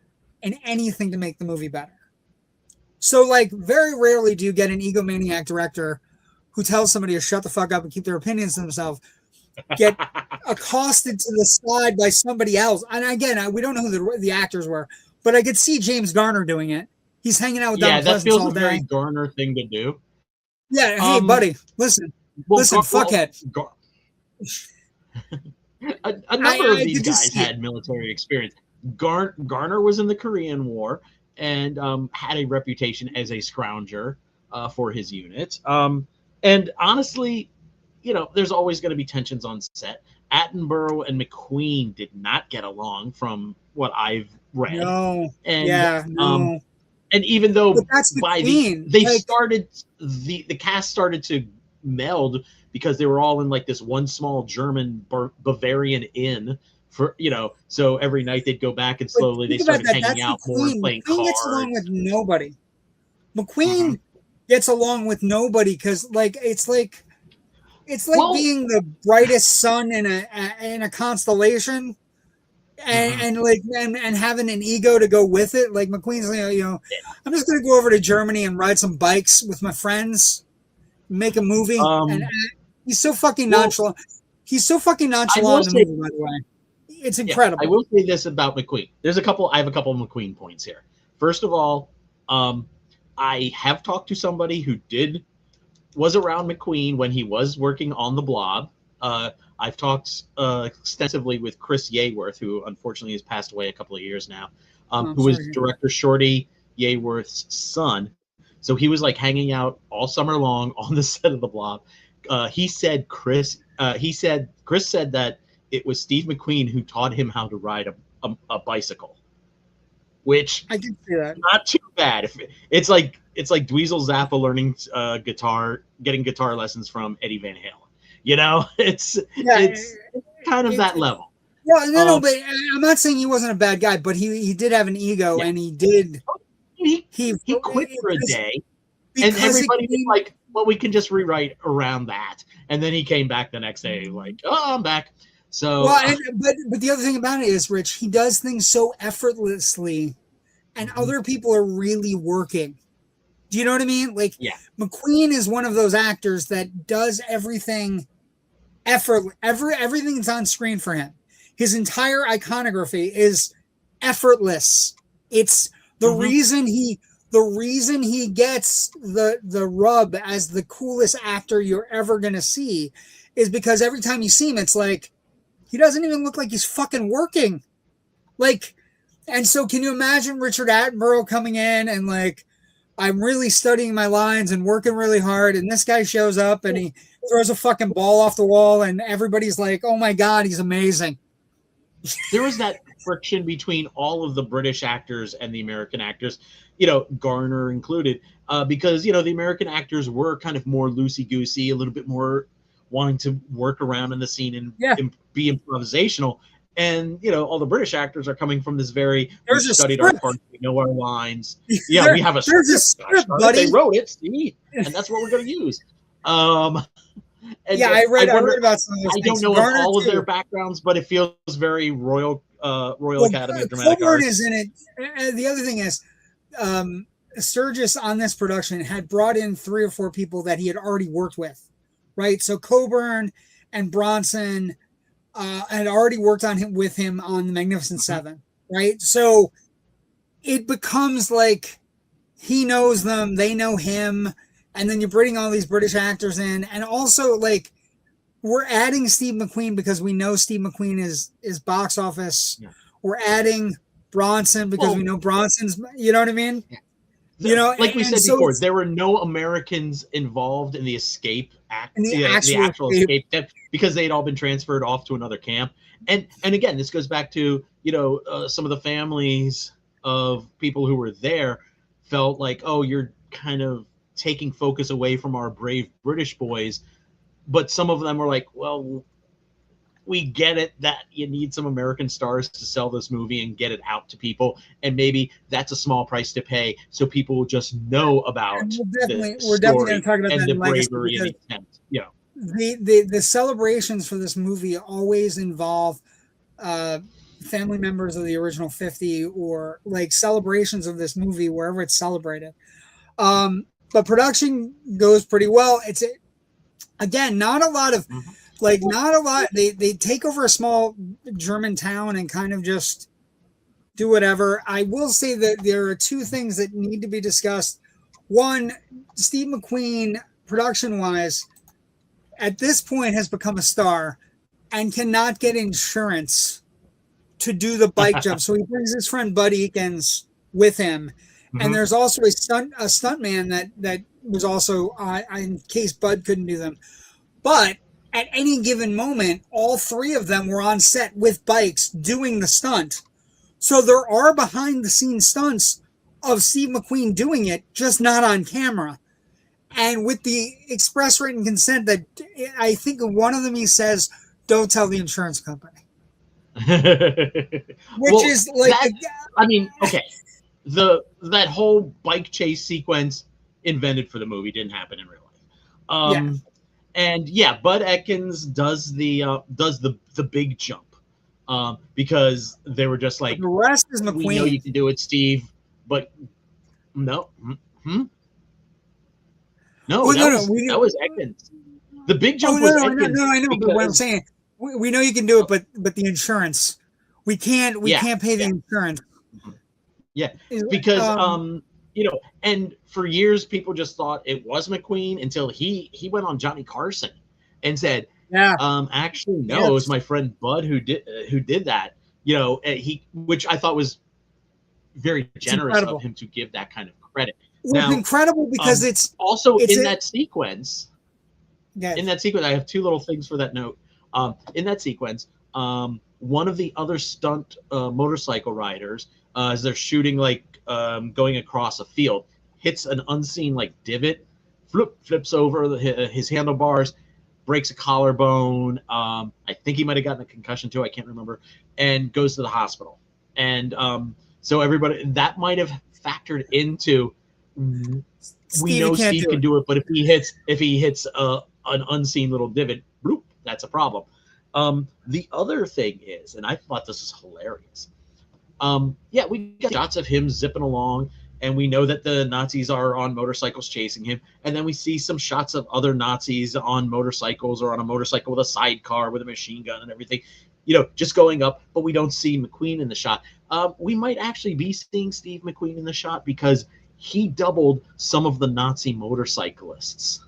in anything to make the movie better. So, very rarely do you get an egomaniac director who tells somebody to shut the fuck up and keep their opinions to themselves, get accosted to the side by somebody else. And again, we don't know who the actors were, but I could see James Garner doing it. He's hanging out with Donald Pleasence all day. Yeah, that feels a very Garner thing to do. Yeah, hey, buddy, listen, fuckhead. A number of these guys had military experience. Garner was in the Korean War. and had a reputation as a scrounger for his unit. And honestly, there's always going to be tensions on set. Attenborough and McQueen did not get along, from what I've read. No. And, yeah. No. And even though by the cast started to meld because they were all in like this one small German Bavarian inn for, so every night they'd go back and slowly they started hanging out more and playing cards. McQueen gets along with nobody. McQueen gets along with nobody because it's like being the brightest sun in a constellation. And and having an ego to go with it. Like McQueen's, I'm just gonna go over to Germany and ride some bikes with my friends, make a movie. And he's so fucking nonchalant. He's so fucking nonchalant in the movie, by the way. It's incredible. I will say this about McQueen. I have a couple of McQueen points here. First of all, I have talked to somebody who was around McQueen when he was working on the Blob. I've talked extensively with Chris Yeworth, who unfortunately has passed away a couple of years now, who was director Shorty Yeworth's son. So he was like hanging out all summer long on the set of the Blob. Chris said that it was Steve McQueen who taught him how to ride a bicycle, which I can see that. Not too bad. It's like Dweezil Zappa learning guitar, getting guitar lessons from Eddie Van Halen. It's kind of that level. Yeah, no, but I'm not saying he wasn't a bad guy, but he did have an ego, and he did. He quit for a day, and everybody was like, "Well, we can just rewrite around that." And then he came back the next day, like, "Oh, I'm back." So, but the other thing about it is, Rich, he does things so effortlessly, and other people are really working. Do you know what I mean? Like, McQueen is one of those actors that does everything everything's on screen for him. His entire iconography is effortless. It's the reason he gets the rub as the coolest actor you're ever going to see is because every time you see him, it's like, he doesn't even look like he's fucking working. Like, and so can you imagine Richard Attenborough coming in and like, I'm really studying my lines and working really hard, and this guy shows up and he throws a fucking ball off the wall and everybody's like, oh my God, he's amazing. There was that friction between all of the British actors and the American actors, Garner included, because, the American actors were kind of more loosey-goosey, a little bit more wanting to work around in the scene and be improvisational. And, all the British actors are coming from this we studied our parts, we know our lines. Yeah, we have a script, buddy. They wrote it, see, and that's what we're going to use. I read about some of those things. I don't know all of their backgrounds, but it feels very Royal Academy of Dramatic Coburn Arts. is in it. The other thing is, Sturges on this production had brought in 3 or 4 people that he had already worked with, right? So Coburn and Bronson had already worked with him on the Magnificent Seven, right? So it becomes like he knows them, they know him, and then you're bringing all these British actors in, and also like we're adding Steve McQueen because we know Steve McQueen is box office. Yeah. We're adding Bronson because we know Bronson's. You know what I mean? Yeah. Like we said before, there were no Americans involved in the escape act, the actual escape because they had all been transferred off to another camp. And again, this goes back to some of the families of people who were there felt like, oh, you're kind of taking focus away from our brave British boys. But some of them were like, well, we get it that you need some American stars to sell this movie and get it out to people. And maybe that's a small price to pay so people will just know about we're definitely going to talk about and that the bravery and intent. Yeah. The celebrations for this movie always involve family members of the original 50 or like celebrations of this movie wherever it's celebrated. But production goes pretty well. It's again, not a lot. They take over a small German town and kind of just do whatever. I will say that there are 2 things that need to be discussed. One, Steve McQueen, production-wise, at this point has become a star and cannot get insurance to do the bike jump. So he brings his friend Bud Eakins with him. Mm-hmm. And there's also a stuntman that was also in case Bud couldn't do them. But at any given moment, all three of them were on set with bikes doing the stunt. So there are behind the scenes stunts of Steve McQueen doing it, just not on camera. And with the express written consent that I think one of them, he says, don't tell the insurance company. Which is like, I mean, okay. That whole bike chase sequence invented for the movie didn't happen in real life. And yeah, Bud Atkins does the big jump because they were just like, the rest is McQueen. We know you can do it, Steve, but no, that was Atkins. The big jump was Atkins. I know. But what I'm saying, we know you can do it, but the insurance, we can't pay the insurance. Yeah, because and for years people just thought it was McQueen until he went on Johnny Carson and said, actually no, it was my friend Bud who did that. Which I thought was very generous of him to give that kind of credit. Well, it's incredible because it's also in that sequence. In that sequence, I have two little things for that note. In that sequence, one of the other stunt motorcycle riders, as they're shooting going across a field, hits an unseen divot, flips over his handlebars, breaks a collarbone. I think he might have gotten a concussion too. I can't remember, and goes to the hospital. And so everybody, that might have factored into. We know Steve can do it, but if he hits an unseen little divot, bloop, that's a problem. The other thing is, and I thought this is hilarious. We got shots of him zipping along, and we know that the Nazis are on motorcycles chasing him. And then we see some shots of other Nazis on motorcycles or on a motorcycle with a sidecar with a machine gun and everything, just going up, but we don't see McQueen in the shot. We might actually be seeing Steve McQueen in the shot because he doubled some of the Nazi motorcyclists.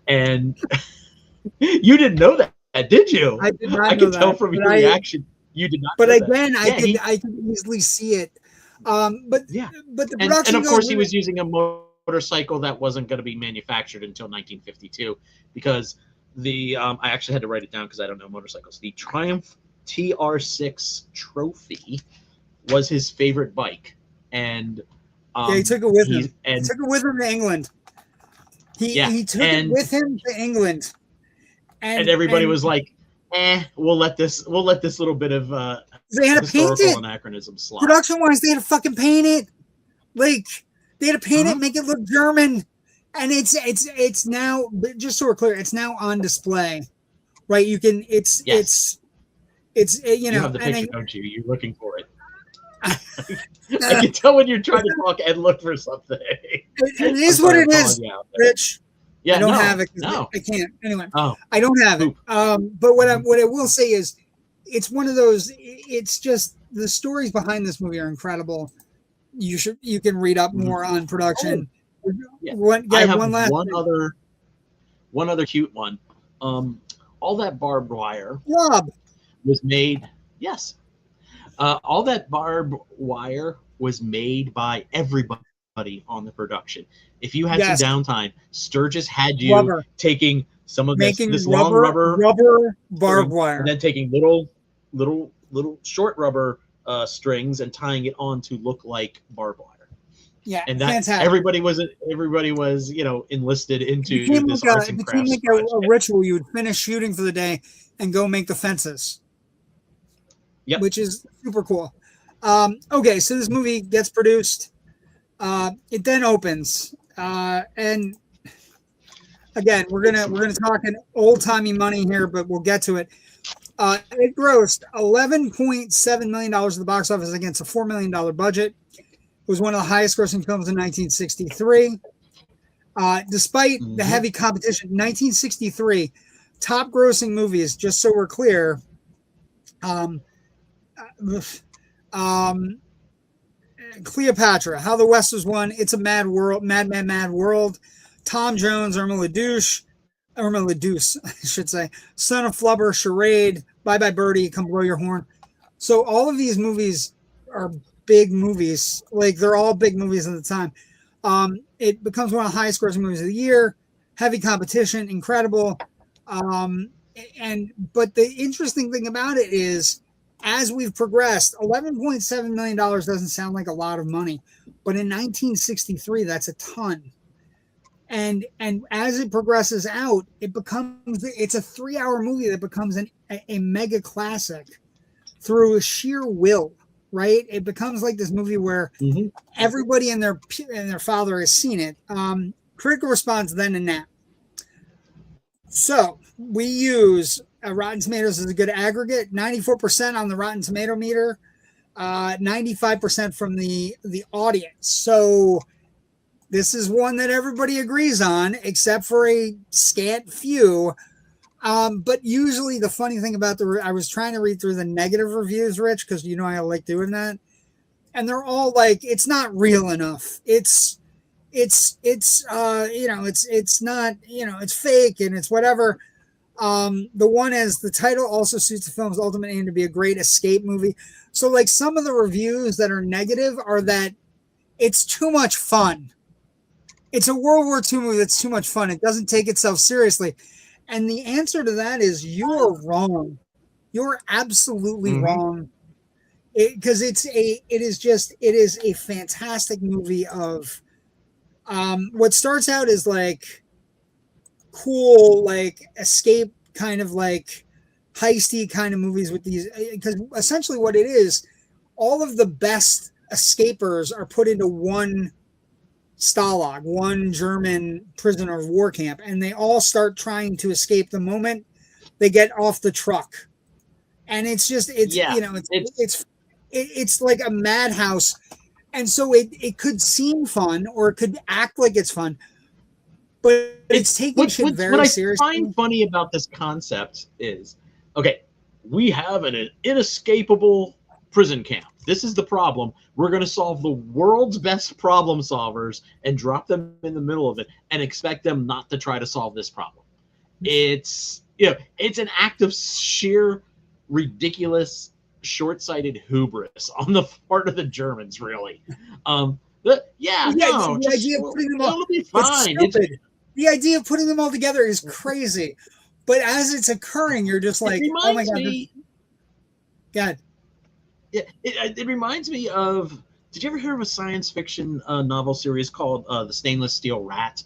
And you didn't know that, did you? I did not. I could tell from your reaction. You did not. But again, I can easily see it. But the production, and of course, he was using a motorcycle that wasn't going to be manufactured until 1952 because I actually had to write it down because I don't know motorcycles. The Triumph TR6 Trophy was his favorite bike, and he took it with him. He took it with him to England. He took it with him to England, and everybody was like, we'll let this little bit of they had to paint it. Anachronism slide. Production wise, they had to fucking paint it. They had to paint it, make it look German, and it's now, just so we're clear, it's now on display, right? You can it's you have the picture, don't you? You're looking for it. I can tell when you're trying to talk and look for something. It is what it is, Rich. I don't have it. I can't. Anyway, I don't have it. But what I will say is, it's one of those. It's just the stories behind this movie are incredible. You can read up more on production. I have one other cute one. All that barbed wire was made. Yes. All that barbed wire was made by everybody on the production. If you had some downtime, Sturges had you taking some of this long rubber barbed wire, and then taking little short rubber strings and tying it on to look like barbed wire. Yeah, and that fantastic. everybody was enlisted into this arts and crafts. It became like a ritual. You would finish shooting for the day and go make the fences. Yep. Which is super cool. Okay, so this movie gets produced. It then opens, and again, we're gonna talk an old timey money here, but we'll get to it. It grossed $11.7 million at the box office against a $4 million budget. It was one of the highest grossing films in 1963. Despite the heavy competition, 1963 top grossing movies. Just so we're clear. Cleopatra, How the West Was Won, It's a Mad World, Mad World, Tom Jones, Irma la Douce, I should say, Son of Flubber, Charade, Bye Bye Birdie, Come Blow Your Horn. So all of these movies are big movies. Like they're all big movies at the time. It becomes one of the highest grossing movies of the year. Heavy competition, incredible. But the interesting thing about it is, as we've progressed, $11.7 million doesn't sound like a lot of money, but in 1963, that's a ton. And as it progresses out, it's a 3-hour movie that becomes a mega classic through a sheer will, right? It becomes like this movie where everybody and their father has seen it. Critical response then and now. So we use Rotten Tomatoes as a good aggregate, 94% on the Rotten Tomato meter, 95% from the audience. So this is one that everybody agrees on, except for a scant few. But usually the funny thing about I was trying to read through the negative reviews, Rich, because you know I like doing that. And they're all like, it's not real enough. It's not, it's fake and it's whatever. The one is the title also suits the film's ultimate aim to be a great escape movie. So like some of the reviews that are negative are that it's too much fun. It's a World War II movie that's too much fun. It doesn't take itself seriously. And the answer to that is you're wrong. You're absolutely wrong. Because it is a fantastic movie of what starts out as like cool, like escape kind of like heisty kind of movies with these, because essentially what it is, all of the best escapers are put into one Stalag, one German prisoner of war camp, and they all start trying to escape the moment they get off the truck. And it's like a madhouse. And so it could seem fun or it could act like it's fun, but it's taking shit very seriously. What I find funny about this concept is, okay, we have an inescapable prison camp. This is the problem. We're going to solve the world's best problem solvers and drop them in the middle of it and expect them not to try to solve this problem. It's an act of sheer ridiculous, short-sighted hubris on the part of the Germans, really. The idea of putting them all, be fine. The idea of putting them all together is crazy, but as it's occurring, you're just like, oh my god. God. Yeah, it reminds me of. Did you ever hear of a science fiction novel series called The Stainless Steel Rat,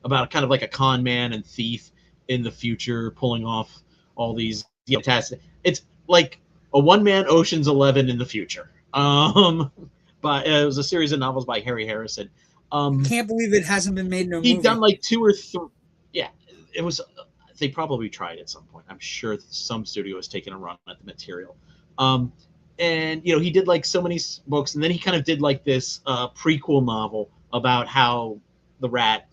about kind of like a con man and thief in the future pulling off all these tasks? It's like a one-man Ocean's 11 in the future. But it was a series of novels by Harry Harrison. Can't believe it hasn't been made into a movie. He'd done like 2 or 3. Yeah, it was. They probably tried at some point. I'm sure some studio was taking a run at the material. And he did like so many books, and then he kind of did like this prequel novel about how the rat,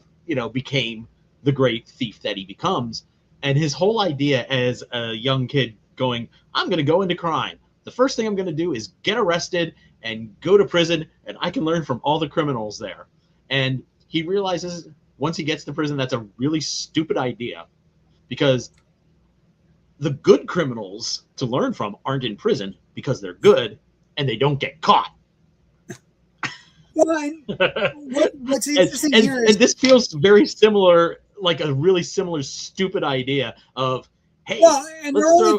became the great thief that he becomes. And his whole idea as a young kid going, I'm going to go into crime. The first thing I'm going to do is get arrested and go to prison, and I can learn from all the criminals there. And he realizes once he gets to prison, that's a really stupid idea, because the good criminals to learn from aren't in prison because they're good and they don't get caught. What's interesting here is... And this feels very similar, like a really similar stupid idea of, hey, let's throw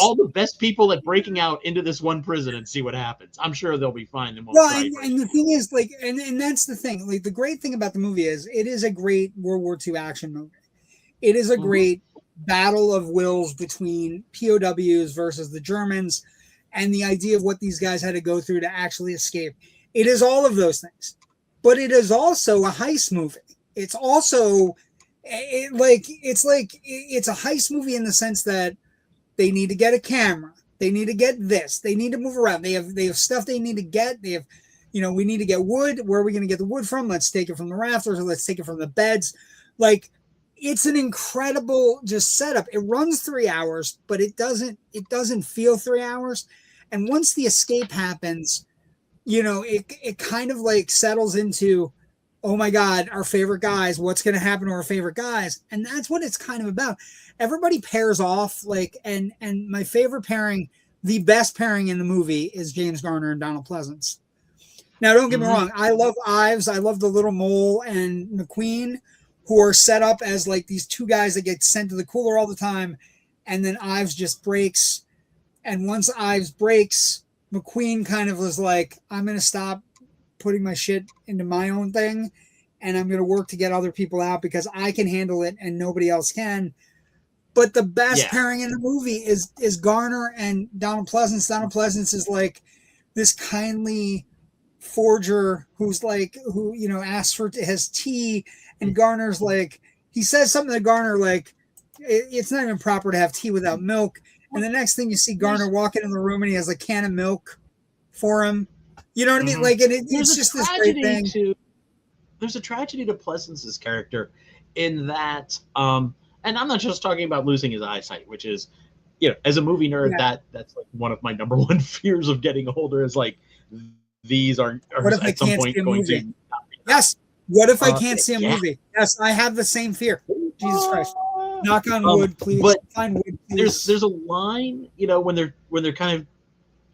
all the best people at breaking out into this one prison and see what happens. I'm sure they'll be fine. And the thing is, like, and that's the thing. Like, the great thing about the movie is it is a great World War II action movie. It is a great battle of wills between POWs versus the Germans, and the idea of what these guys had to go through to actually escape. It is all of those things, but it is also a heist movie. It's also it's a heist movie in the sense that they need to get a camera, they need to get this, they need to move around, they have stuff they need to get, they have, we need to get wood. Where are we going to get the wood from? Let's take it from the rafters, or let's take it from the beds. Like, it's an incredible just setup. It runs 3 hours, but it doesn't feel 3 hours. And once the escape happens, it kind of like settles into, oh my God, our favorite guys, what's going to happen to our favorite guys? And that's what it's kind of about. Everybody pairs off, like, and my favorite pairing the best pairing in the movie is James Garner and Donald Pleasence. Now, don't get me wrong. I love Ives. I love the little mole and McQueen, who are set up as like these two guys that get sent to the cooler all the time. And then Ives just breaks. And once Ives breaks, McQueen kind of was like, I'm going to stop putting my shit into my own thing. And I'm going to work to get other people out because I can handle it and nobody else can. But the best pairing in the movie is Garner and Donald Pleasence. Donald Pleasence is like this kindly forger who's like, who, you know, asks for his tea, and Garner's like, he says something to Garner like, it's not even proper to have tea without milk. And the next thing you see Garner walking in the room and he has a can of milk for him. You know what I mean? Like, and it's just this great thing. There's a tragedy to Pleasence's character in that, and I'm not just talking about losing his eyesight, which is, you know, as a movie nerd, that's like one of my number one fears of getting older is like, these are at some point going to. Yes. What if I can't see a movie? Yes, I have the same fear. Jesus Christ. Knock on wood, please. But find wood, please. There's a line, you know, when they're kind of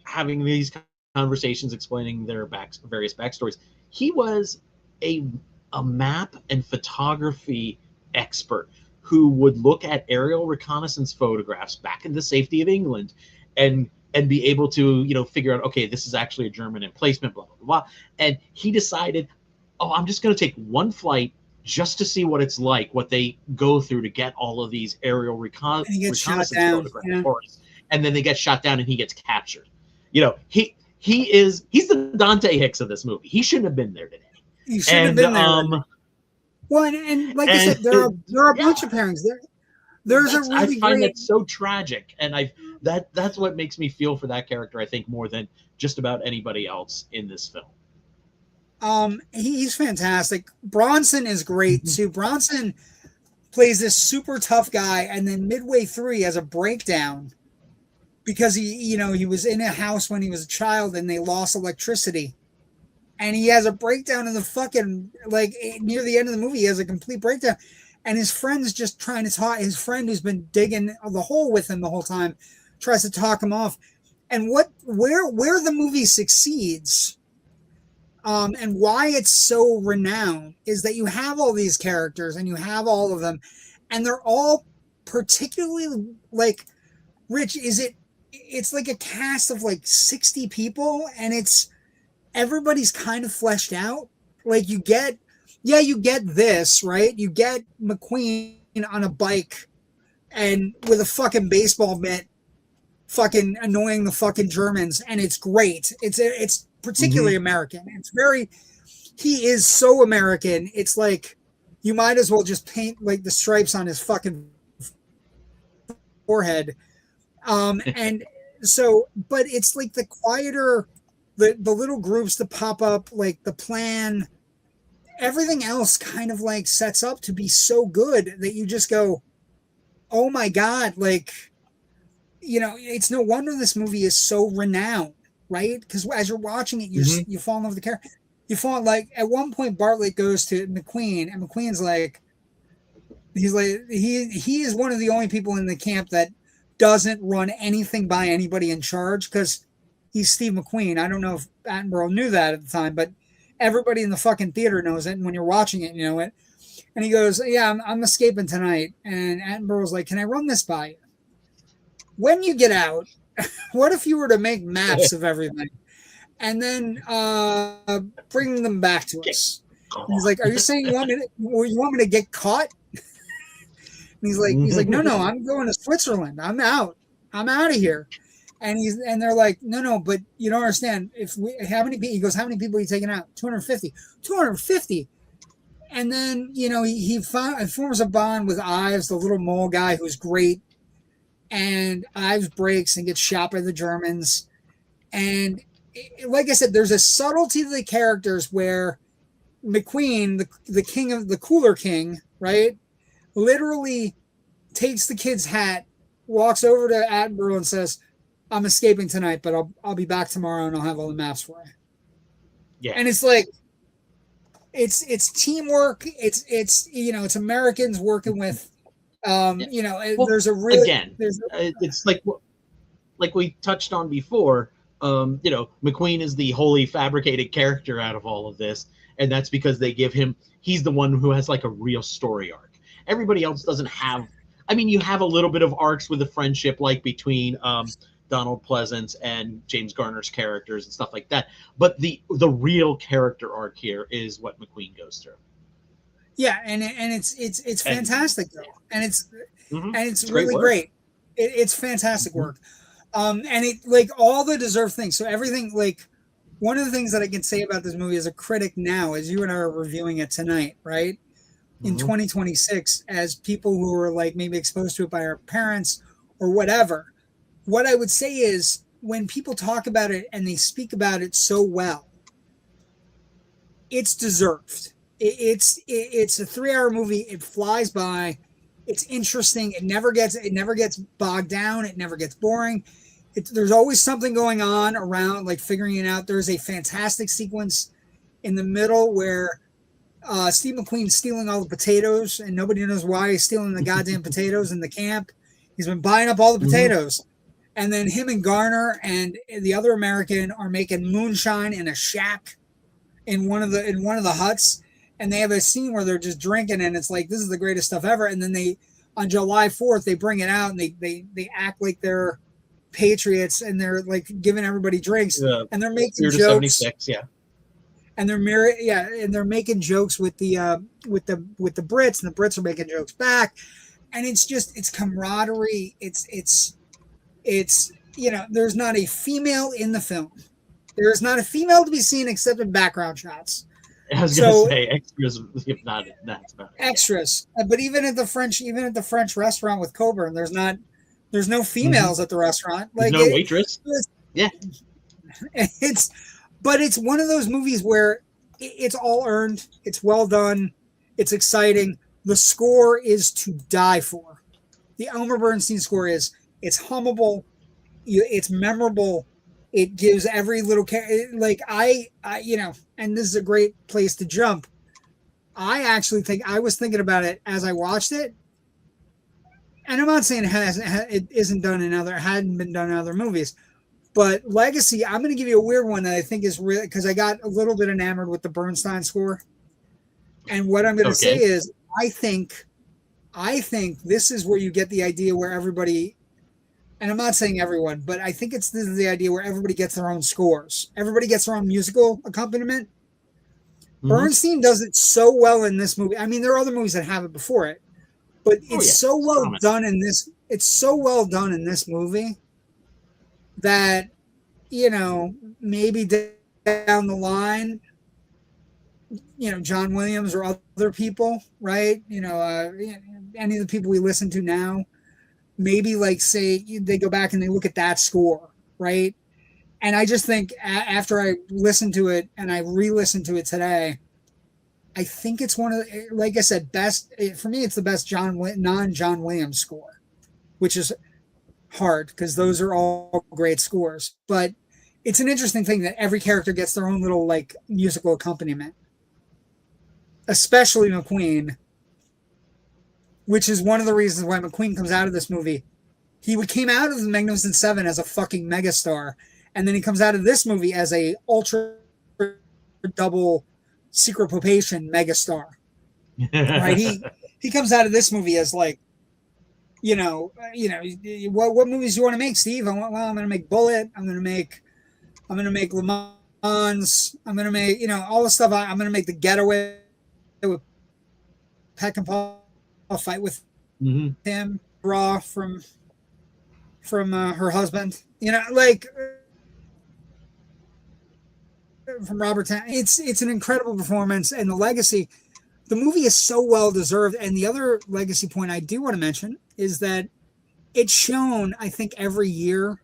having these conversations explaining their various backstories. He was a map and photography expert who would look at aerial reconnaissance photographs back in the safety of England and be able to, you know, figure out, okay, this is actually a German emplacement, blah, blah, blah. And he decided, I'm just going to take one flight just to see what it's like, what they go through to get all of these aerial reconnaissance photographs. And then they get shot down and he gets captured. You know, he's the Dante Hicks of this movie. He shouldn't have been there today. He shouldn't have been there. Well, and like I said, there are a bunch of pairings there. I find that so tragic, and that's what makes me feel for that character, I think, more than just about anybody else in this film. He's fantastic. Bronson is great too. Bronson plays this super tough guy, and then midway through he has a breakdown because he was in a house when he was a child and they lost electricity. And he has a breakdown in the fucking, like, near the end of the movie, he has a complete breakdown. And his friend's just trying to talk. His friend who's been digging the hole with him the whole time tries to talk him off. And where the movie succeeds, and why it's so renowned, is that you have all these characters and you have all of them, and they're all particularly, like, Rich, it's like a cast of like 60 people, and everybody's kind of fleshed out. Like you get this, right? You get McQueen on a bike and with a fucking baseball mitt fucking annoying the fucking Germans, and it's great. It's particularly American. He is so American. It's like you might as well just paint like the stripes on his fucking forehead. And so, but it's like the quieter, the little groups that pop up, like the plan, everything else kind of like sets up to be so good that you just go, oh my God, like, it's no wonder this movie is so renowned, right? Because as you're watching it, you fall in love with the character. You fall, like, at one point Bartlett goes to McQueen, and McQueen's like, he is one of the only people in the camp that doesn't run anything by anybody in charge, because he's Steve McQueen. I don't know if Attenborough knew that at the time, but everybody in the fucking theater knows it, and when you're watching it, you know it. And he goes, yeah, I'm escaping tonight. And Attenborough's like, can I run this by you? When you get out, what if you were to make maps of everything and then bring them back to us? And he's like, are you saying you want me to get caught? And he's like, no, I'm going to Switzerland. I'm out of here. And they're like, no, but you don't understand. He goes, how many people are you taking out? 250. And then, he forms a bond with Ives, the little mole guy who's great. And Ives breaks and gets shot by the Germans. And like I said, there's a subtlety to the characters where McQueen, the king of the cooler king, right, literally takes the kid's hat, walks over to Attenborough and says, I'm escaping tonight, but I'll be back tomorrow and I'll have all the maps for you. Yeah. And it's like, it's teamwork. It's Americans working with, there's a real, it's like, like we touched on before, you know, McQueen is the wholly fabricated character out of all of this, and that's because they give him, he's the one who has like a real story arc. Everybody else doesn't have. I mean, you have a little bit of arcs with the friendship, like between Donald Pleasence and James Garner's characters and stuff like that. But the real character arc here is what McQueen goes through. Yeah, and it's fantastic though, and it's really great. Great. It's fantastic work, and it like all the deserved things. So everything, like one of the things that I can say about this movie as a critic now, as you and I are reviewing it tonight, right? In 2026, as people who are like maybe exposed to it by our parents or whatever, what I would say is when people talk about it and they speak about it so well, it's deserved. It's a 3-hour movie. It flies by. It's interesting. It never gets bogged down. It never gets boring. There's always something going on around, like figuring it out. There's a fantastic sequence in the middle where Steve McQueen's stealing all the potatoes, and nobody knows why he's stealing the goddamn potatoes in the camp. He's been buying up all the potatoes. And then him and Garner and the other American are making moonshine in a shack in one of the huts. And they have a scene where they're just drinking, and it's like, this is the greatest stuff ever. And then they, on July 4th, they bring it out, and they act like they're patriots, and they're like giving everybody drinks, and they're making jokes. 76, yeah. And they're making jokes with the Brits, and the Brits are making jokes back, and it's camaraderie. It's you know, there's not a female in the film. There is not a female to be seen except in background shots. I was gonna say extras, if not that's about it. Extras, but even at the French restaurant with Coburn, there's no females at the restaurant. Like there's no waitress. Yeah, but it's one of those movies where it's all earned. It's well done. It's exciting. The score is to die for. The Elmer Bernstein score is, it's hummable. It's memorable. It gives every little like I you know, and this is a great place to jump. I actually think, I was thinking about it as I watched it, and I'm not saying it hadn't been done in other movies, but Legacy, I'm going to give you a weird one that I think is real, because I got a little bit enamored with the Bernstein score. And what I'm going to say is, I think this is where you get the idea where everybody, and I'm not saying everyone, but I think this is the idea where everybody gets their own scores. Everybody gets their own musical accompaniment. Bernstein does it so well in this movie. I mean, there are other movies that have it before it, but it's so well done in this. It's so well done in this movie that, you know, maybe down the line, you know, John Williams or other people, right? You know, any of the people we listen to now, maybe like say they go back and they look at that score, right? And I just think after I listened to it and I re-listened to it today, I think it's one of the, like I said, best, for me, it's the best non-John Williams score, which is hard because those are all great scores. But it's an interesting thing that every character gets their own little like musical accompaniment, especially McQueen, which is one of the reasons why McQueen comes out of this movie. He came out of the Magnificent Seven as a fucking megastar, and then he comes out of this movie as a ultra double secret probation megastar. Right? He comes out of this movie as like, you know, what movies do you want to make, Steve? I'm going to make Bullet. I'm going to make Le Mans. I'm going to make, you know, all the stuff. I'm going to make The Getaway with Peck and Paul. I'll fight with him. Raw from her husband. You know, like from Robert Town. It's an incredible performance, and the legacy. The movie is so well deserved. And the other legacy point I do want to mention is that it's shown, I think, every year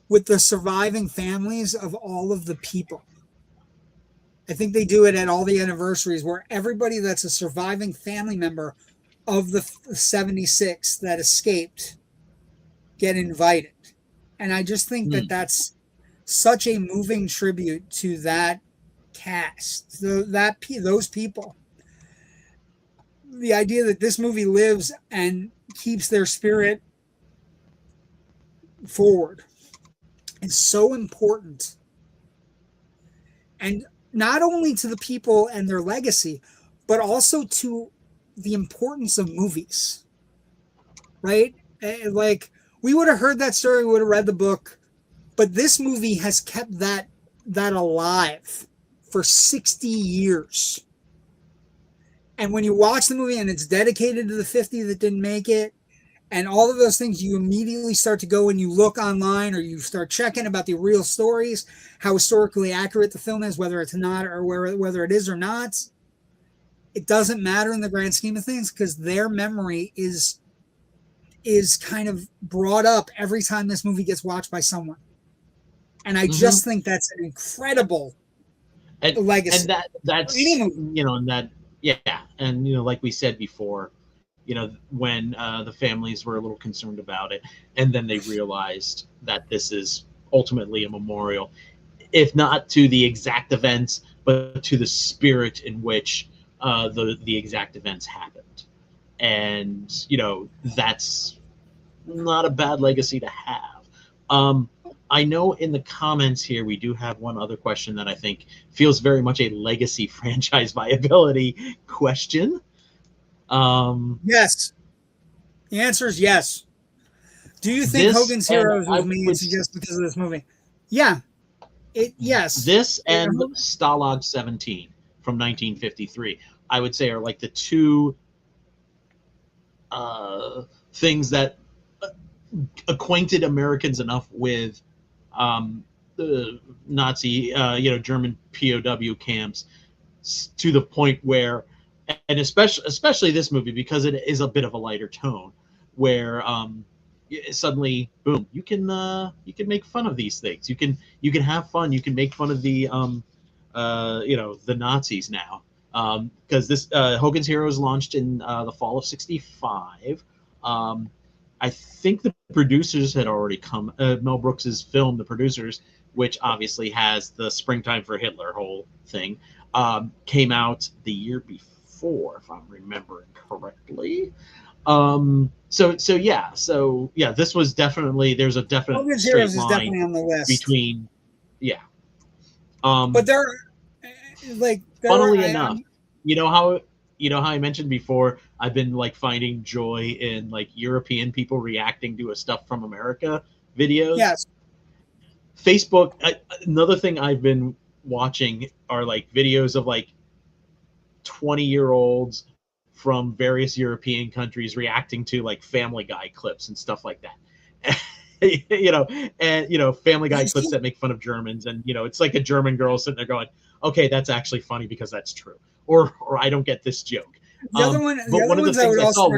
with the surviving families of all of the people. I think they do it at all the anniversaries where everybody that's a surviving family member of the 76 that escaped get invited. And I just think that that's such a moving tribute to that cast, those people. The idea that this movie lives and keeps their spirit forward. is so important. And not only to the people and their legacy, but also to the importance of movies, right? Like, we would have heard that story, we would have read the book, but this movie has kept that alive for 60 years. And when you watch the movie and it's dedicated to the 50 that didn't make it, and all of those things, you immediately start to go and you look online or you start checking about the real stories, how historically accurate the film is, whether it's not or whether it is or not. It doesn't matter in the grand scheme of things because their memory is kind of brought up every time this movie gets watched by someone. And I just think that's an incredible legacy. And that's, you know, and that, yeah. And, you know, like we said before, you know, when the families were a little concerned about it, and then they realized that this is ultimately a memorial, if not to the exact events, but to the spirit in which the exact events happened. And, you know, that's not a bad legacy to have. I know in the comments here, we do have one other question that I think feels very much a legacy franchise viability question. Yes. The answer is yes. Do you think Hogan's Heroes was made just because of this movie? Yeah. Yes. This and Stalag 17 from 1953, I would say, are like the two things that acquainted Americans enough with the Nazi, you know, German POW camps to the point where, and especially this movie, because it is a bit of a lighter tone, where suddenly, boom, you can make fun of these things. You can have fun. You can make fun of the you know, the Nazis now, because this Hogan's Heroes launched in the fall of '65. I think the producers had already come. Mel Brooks's film, The Producers, which obviously has the Springtime for Hitler whole thing, came out the year before, if I'm remembering correctly. So yeah, this was definitely, there's a definite Hogan's straight Heroes line is definitely on the list between, yeah. But Funnily enough, you know how I mentioned before, I've been like finding joy in like European people reacting to a stuff from America videos. Yes. Facebook, another thing I've been watching are like videos of like 20-year-olds from various European countries reacting to like Family Guy clips and stuff like that. Family Guy clips that make fun of Germans, and it's like a German girl sitting there going, "Okay, that's actually funny because that's true," or I don't get this joke. But one of the things I saw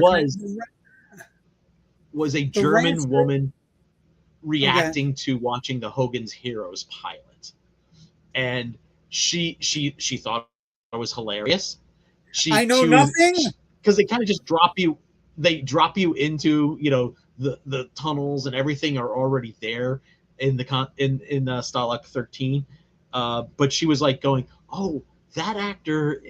was a German woman reacting to watching the Hogan's Heroes pilot, and she thought it was hilarious. I know nothing, because they kind of just drop you. They drop you into the tunnels, and everything are already there in the Stalag 13. But she was like going, "Oh, that actor,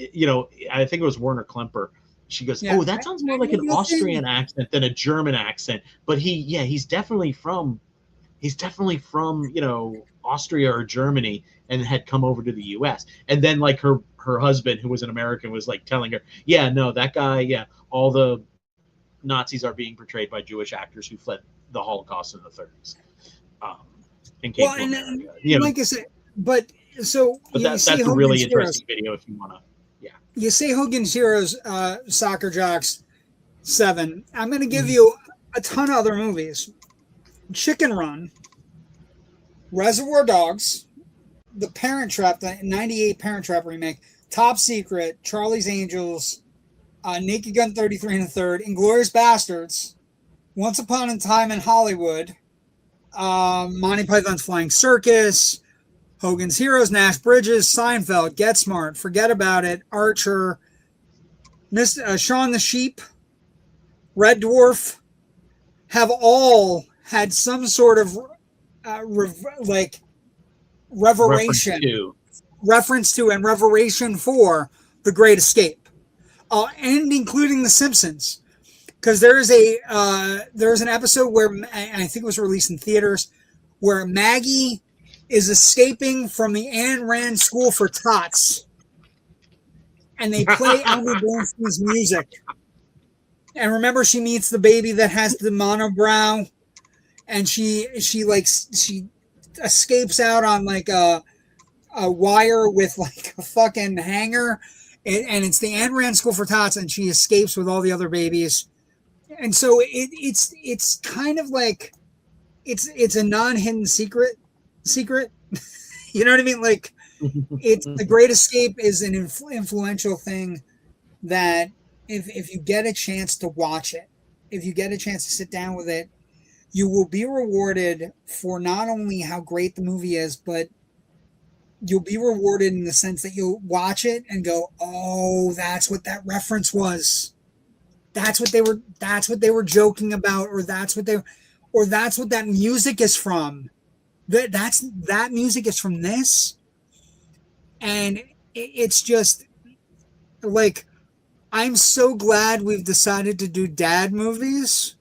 I think it was Werner Klemper." She goes, "Oh, that sounds more like an Austrian accent than a German accent." But he's definitely from Austria or Germany, and had come over to the U.S. And then like her husband, who was an American, was like telling her, "Yeah, no, that guy, all the Nazis are being portrayed by Jewish actors who fled the Holocaust in the 30s." Like I said, but that's a really interesting video if you want to. Yeah. You say Hogan's Heroes, Soccer Jocks 7. I'm going to give you a ton of other movies: Chicken Run, Reservoir Dogs, The Parent Trap, the '98 Parent Trap remake, Top Secret, Charlie's Angels, Naked Gun 33 1/3, Inglourious Bastards, Once Upon a Time in Hollywood, Monty Python's Flying Circus, Hogan's Heroes, Nash Bridges, Seinfeld, Get Smart, Forget About It, Archer, Shaun the Sheep, Red Dwarf, have all had some sort of reference to and reveration for The Great Escape, and including The Simpsons, because there's an episode where, I think it was released in theaters, where Maggie is escaping from the Ayn Rand School for Tots, and they play Elmer Bernstein's music. And remember, she meets the baby that has the monobrow, and she escapes out on like a wire with like a fucking hanger, and it's the Ayn Rand School for Tots, and she escapes with all the other babies. And so it's kind of like it's a non-hidden secret. You know what I mean? Like, it's The Great Escape is an influential thing that if you get a chance to watch it, if you get a chance to sit down with it, you will be rewarded for not only how great the movie is, but you'll be rewarded in the sense that you'll watch it and go, oh, that's what that reference was. That's what they were joking about, or that's what that music is from. That music is from this. And it's just like, I'm so glad we've decided to do dad movies.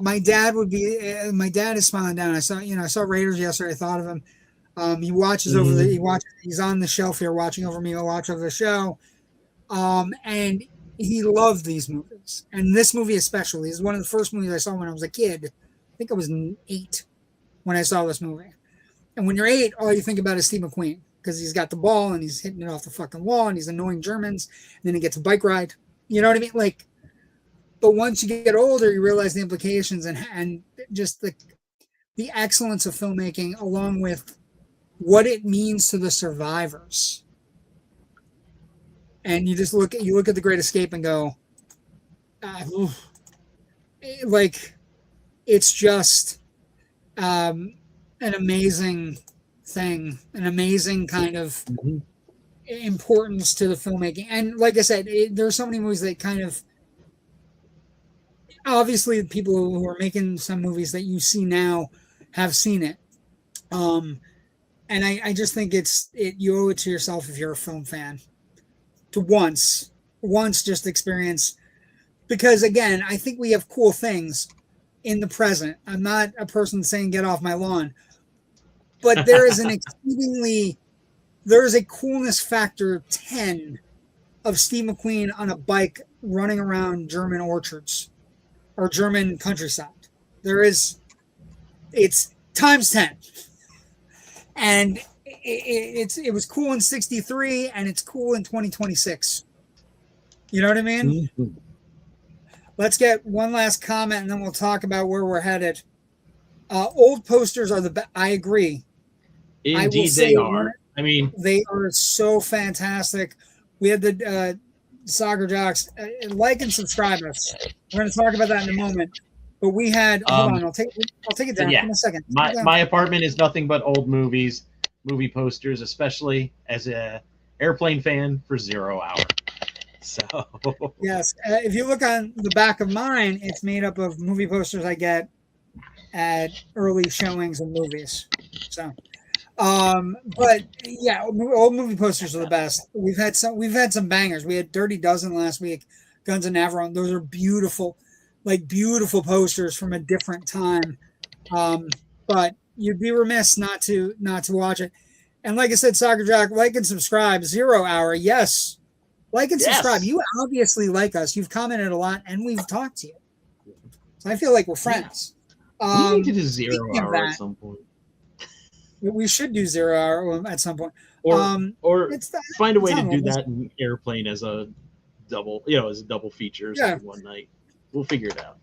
My dad is smiling down. I saw Raiders yesterday. I thought of him. He watches he's on the shelf here watching over me. He'll watch over the show. And he loved these movies. And this movie especially is one of the first movies I saw when I was a kid. I think I was 8 when I saw this movie. And when you're 8, all you think about is Steve McQueen, because he's got the ball and he's hitting it off the fucking wall and he's annoying Germans. And then he gets a bike ride. You know what I mean? Like, but once you get older, you realize the implications and just the excellence of filmmaking, along with what it means to the survivors. And you just look at The Great Escape and go, like, it's just an amazing thing, an amazing kind of importance to the filmmaking. And like I said, there are so many movies that kind of, obviously, the people who are making some movies that you see now have seen it. And I just think you owe it to yourself, if you're a film fan, to once just experience, because again, I think we have cool things in the present. I'm not a person saying get off my lawn, but there is a coolness factor 10 of Steve McQueen on a bike running around German orchards or German countryside. It's times 10. And it was cool in 63 and it's cool in 2026. You know what I mean? Mm-hmm. Let's get one last comment and then we'll talk about where we're headed. Old posters are the best. I agree. Indeed, they are. I mean, they are so fantastic. We had the Soccer Jocks. Like and subscribe us. We're going to talk about that in a moment. But we had. Hold on, I'll take it down. Yeah. Give me a second. My apartment is nothing but old movies, movie posters, especially as a airplane fan for 0 Hour. So yes, if you look on the back of mine, it's made up of movie posters I get at early showings of movies. So, but yeah, old movie posters are the best. We've had some bangers. We had Dirty Dozen last week, Guns and Navarone. Those are beautiful posters from a different time. But you'd be remiss not to watch it. And like I said, Soccer Jock, like and subscribe. 0 Hour, yes. Like and subscribe. You obviously like us. You've commented a lot, and we've talked to you. So I feel like we're friends. We need to do 0 Hour at some point. We should do 0 Hour at some point. Or find a way to do that in Airplane as a double, as a double feature one night. We'll figure it out.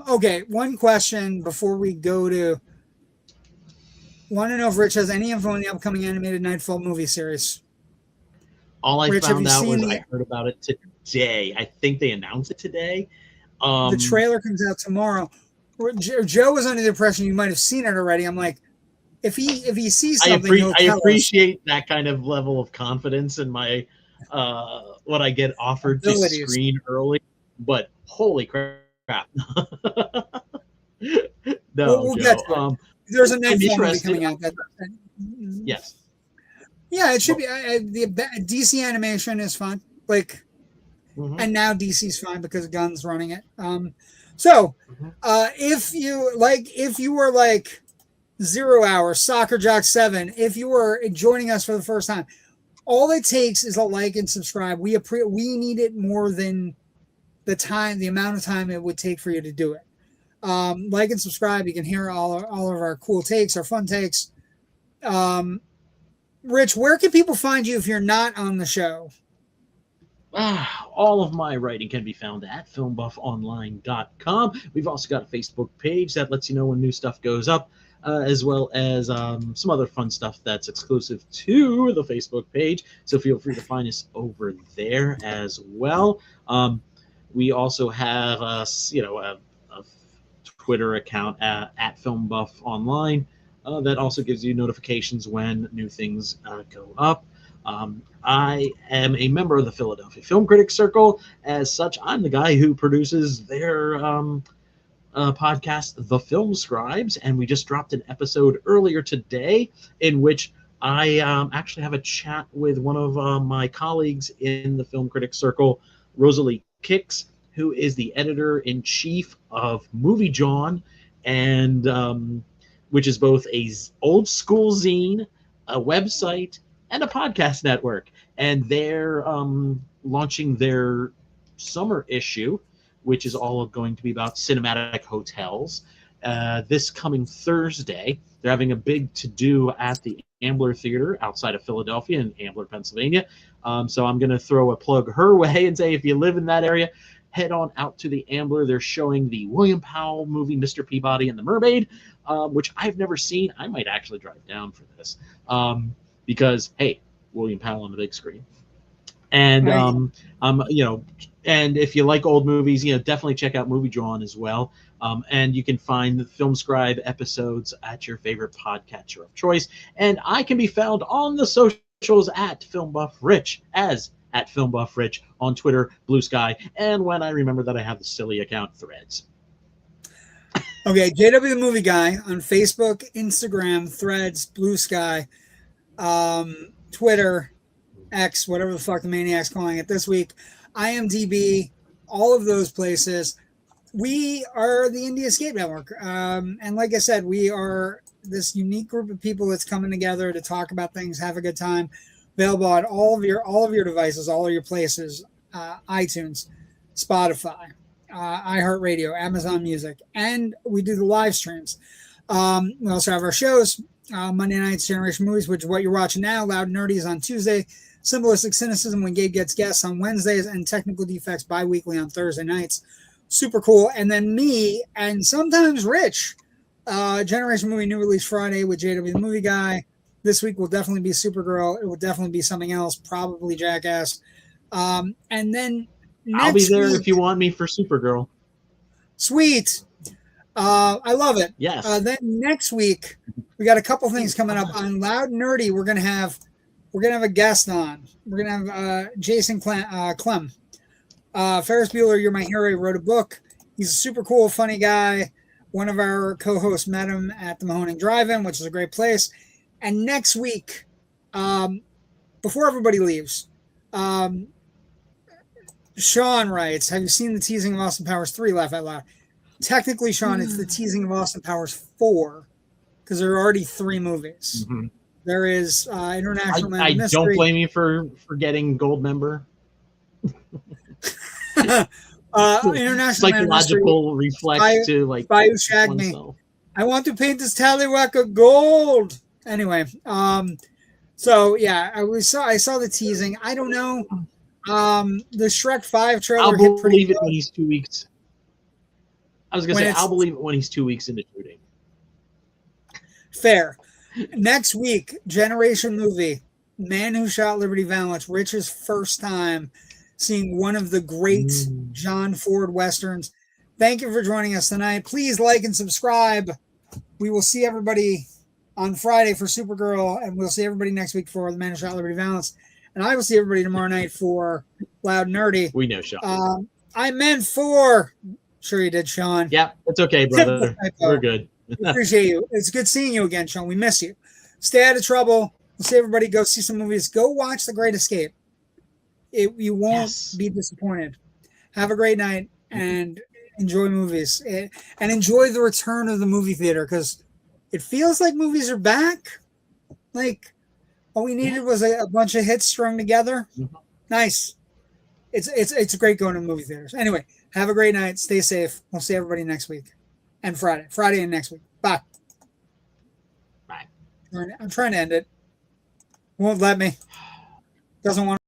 Okay, one question before we go to. Want to know if Rich has any info on the upcoming animated Nightfall movie series? All I found out was I heard about it today. I think they announced it today. The trailer comes out tomorrow. Joe was under the impression you might have seen it already. I'm like, if he sees something, I appreciate that kind of level of confidence in my what I get offered to screen early. But holy crap! No, we'll get to it. There's a Nightfall movie coming out. Yes. Yeah, it should be. The DC animation is fun. And now DC's fine because Gunn's running it. So, if you were like 0 Hour, Soccer Jock 7, if you were joining us for the first time, all it takes is a like and subscribe. We need it more than the amount of time it would take for you to do it. Like and subscribe. You can hear all of our cool takes, our fun takes. Rich, where can people find you if you're not on the show? All of my writing can be found at filmbuffonline.com. We've also got a Facebook page that lets you know when new stuff goes up, as well as some other fun stuff that's exclusive to the Facebook page. So feel free to find us over there as well. We also have a Twitter account at filmbuffonline that also gives you notifications when new things go up. I am a member of the Philadelphia Film Critics Circle. As such, I'm the guy who produces their podcast, The Film Scribes, and we just dropped an episode earlier today in which I actually have a chat with one of my colleagues in the Film Critics Circle, Rosalie Kicks, who is the editor-in-chief of Movie John, and which is both a old school zine, a website, and a podcast network. And they're launching their summer issue, which is all going to be about cinematic hotels. This coming Thursday, they're having a big to-do at the Ambler Theater outside of Philadelphia in Ambler, Pennsylvania. So I'm going to throw a plug her way and say if you live in that area, head on out to the Ambler. They're showing the William Powell movie, Mr. Peabody and the Mermaid, which I've never seen. I might actually drive down for this because, hey, William Powell on the big screen. And, and if you like old movies, definitely check out Movie Drawn as well. And you can find the Film Scribe episodes at your favorite podcatcher of choice. And I can be found on the socials at FilmBuffRich, as at FilmBuffRich on Twitter, Blue Sky, and when I remember that I have the silly account, Threads. Okay, JW the Movie Guy on Facebook, Instagram, Threads, Blue Sky, Twitter, X, whatever the fuck the maniac's calling it this week, IMDb, all of those places. We are the Indie Escape Network. And like I said, we are this unique group of people that's coming together to talk about things, have a good time. Available on all of your devices, all of your places, iTunes, Spotify, iHeartRadio, Amazon Music, and we do the live streams. We also have our shows, Monday nights, Generation Movies, which is what you're watching now. Loud Nerdy is on Tuesday. Symbolistic Cynicism when Gabe gets guests on Wednesdays, and Technical Defects bi-weekly on Thursday nights. Super cool. And then me and sometimes Rich, Generation Movie New Release Friday with JW the Movie Guy. This week will definitely be Supergirl. It will definitely be something else, probably Jackass. And then I'll be there if you want me for Supergirl. Sweet. I love it. Yes. Then next week, we got a couple things coming up on Loud Nerdy. We're gonna have a guest on. We're gonna have Jason Clem. Ferris Bueller, You're My Hero, wrote a book. He's a super cool, funny guy. One of our co-hosts met him at the Mahoning Drive-In, which is a great place. And next week, before everybody leaves, Sean writes, have you seen the teasing of Austin Powers 3? Laugh out loud. Technically, Sean, it's the teasing of Austin Powers 4, because there are already 3 movies. Mm-hmm. There is International Man of Mystery. I don't blame you for getting gold member. International Psychological reflex to like Bayou Shag Me. I want to paint this tallywhacker gold. Anyway, so yeah, I saw the teasing. I don't know. The Shrek 5 trailer. I'll believe it when he's 2 weeks. I was gonna say I'll believe it when he's 2 weeks into shooting. Fair. Next week, Generation Movie, Man Who Shot Liberty Valance, Rich's first time seeing one of the great John Ford Westerns. Thank you for joining us tonight. Please like and subscribe. We will see everybody on Friday for Supergirl, and we'll see everybody next week for The Man Who Shot Liberty Valance. And I will see everybody tomorrow night for Loud Nerdy. We know, Sean. I meant for... Sure you did, Sean. Yeah, it's okay, brother. We're good. Appreciate you. It's good seeing you again, Sean. We miss you. Stay out of trouble. We'll see everybody. Go see some movies. Go watch The Great Escape. You won't be disappointed. Have a great night, and enjoy movies and enjoy the return of the movie theater, because it feels like movies are back. Like all we needed was a bunch of hits strung together. Mhm. Nice. It's great going to movie theaters. Anyway, have a great night. Stay safe. We'll see everybody next week and Friday and next week. Bye. Bye. I'm trying to end it. Won't let me. Doesn't want.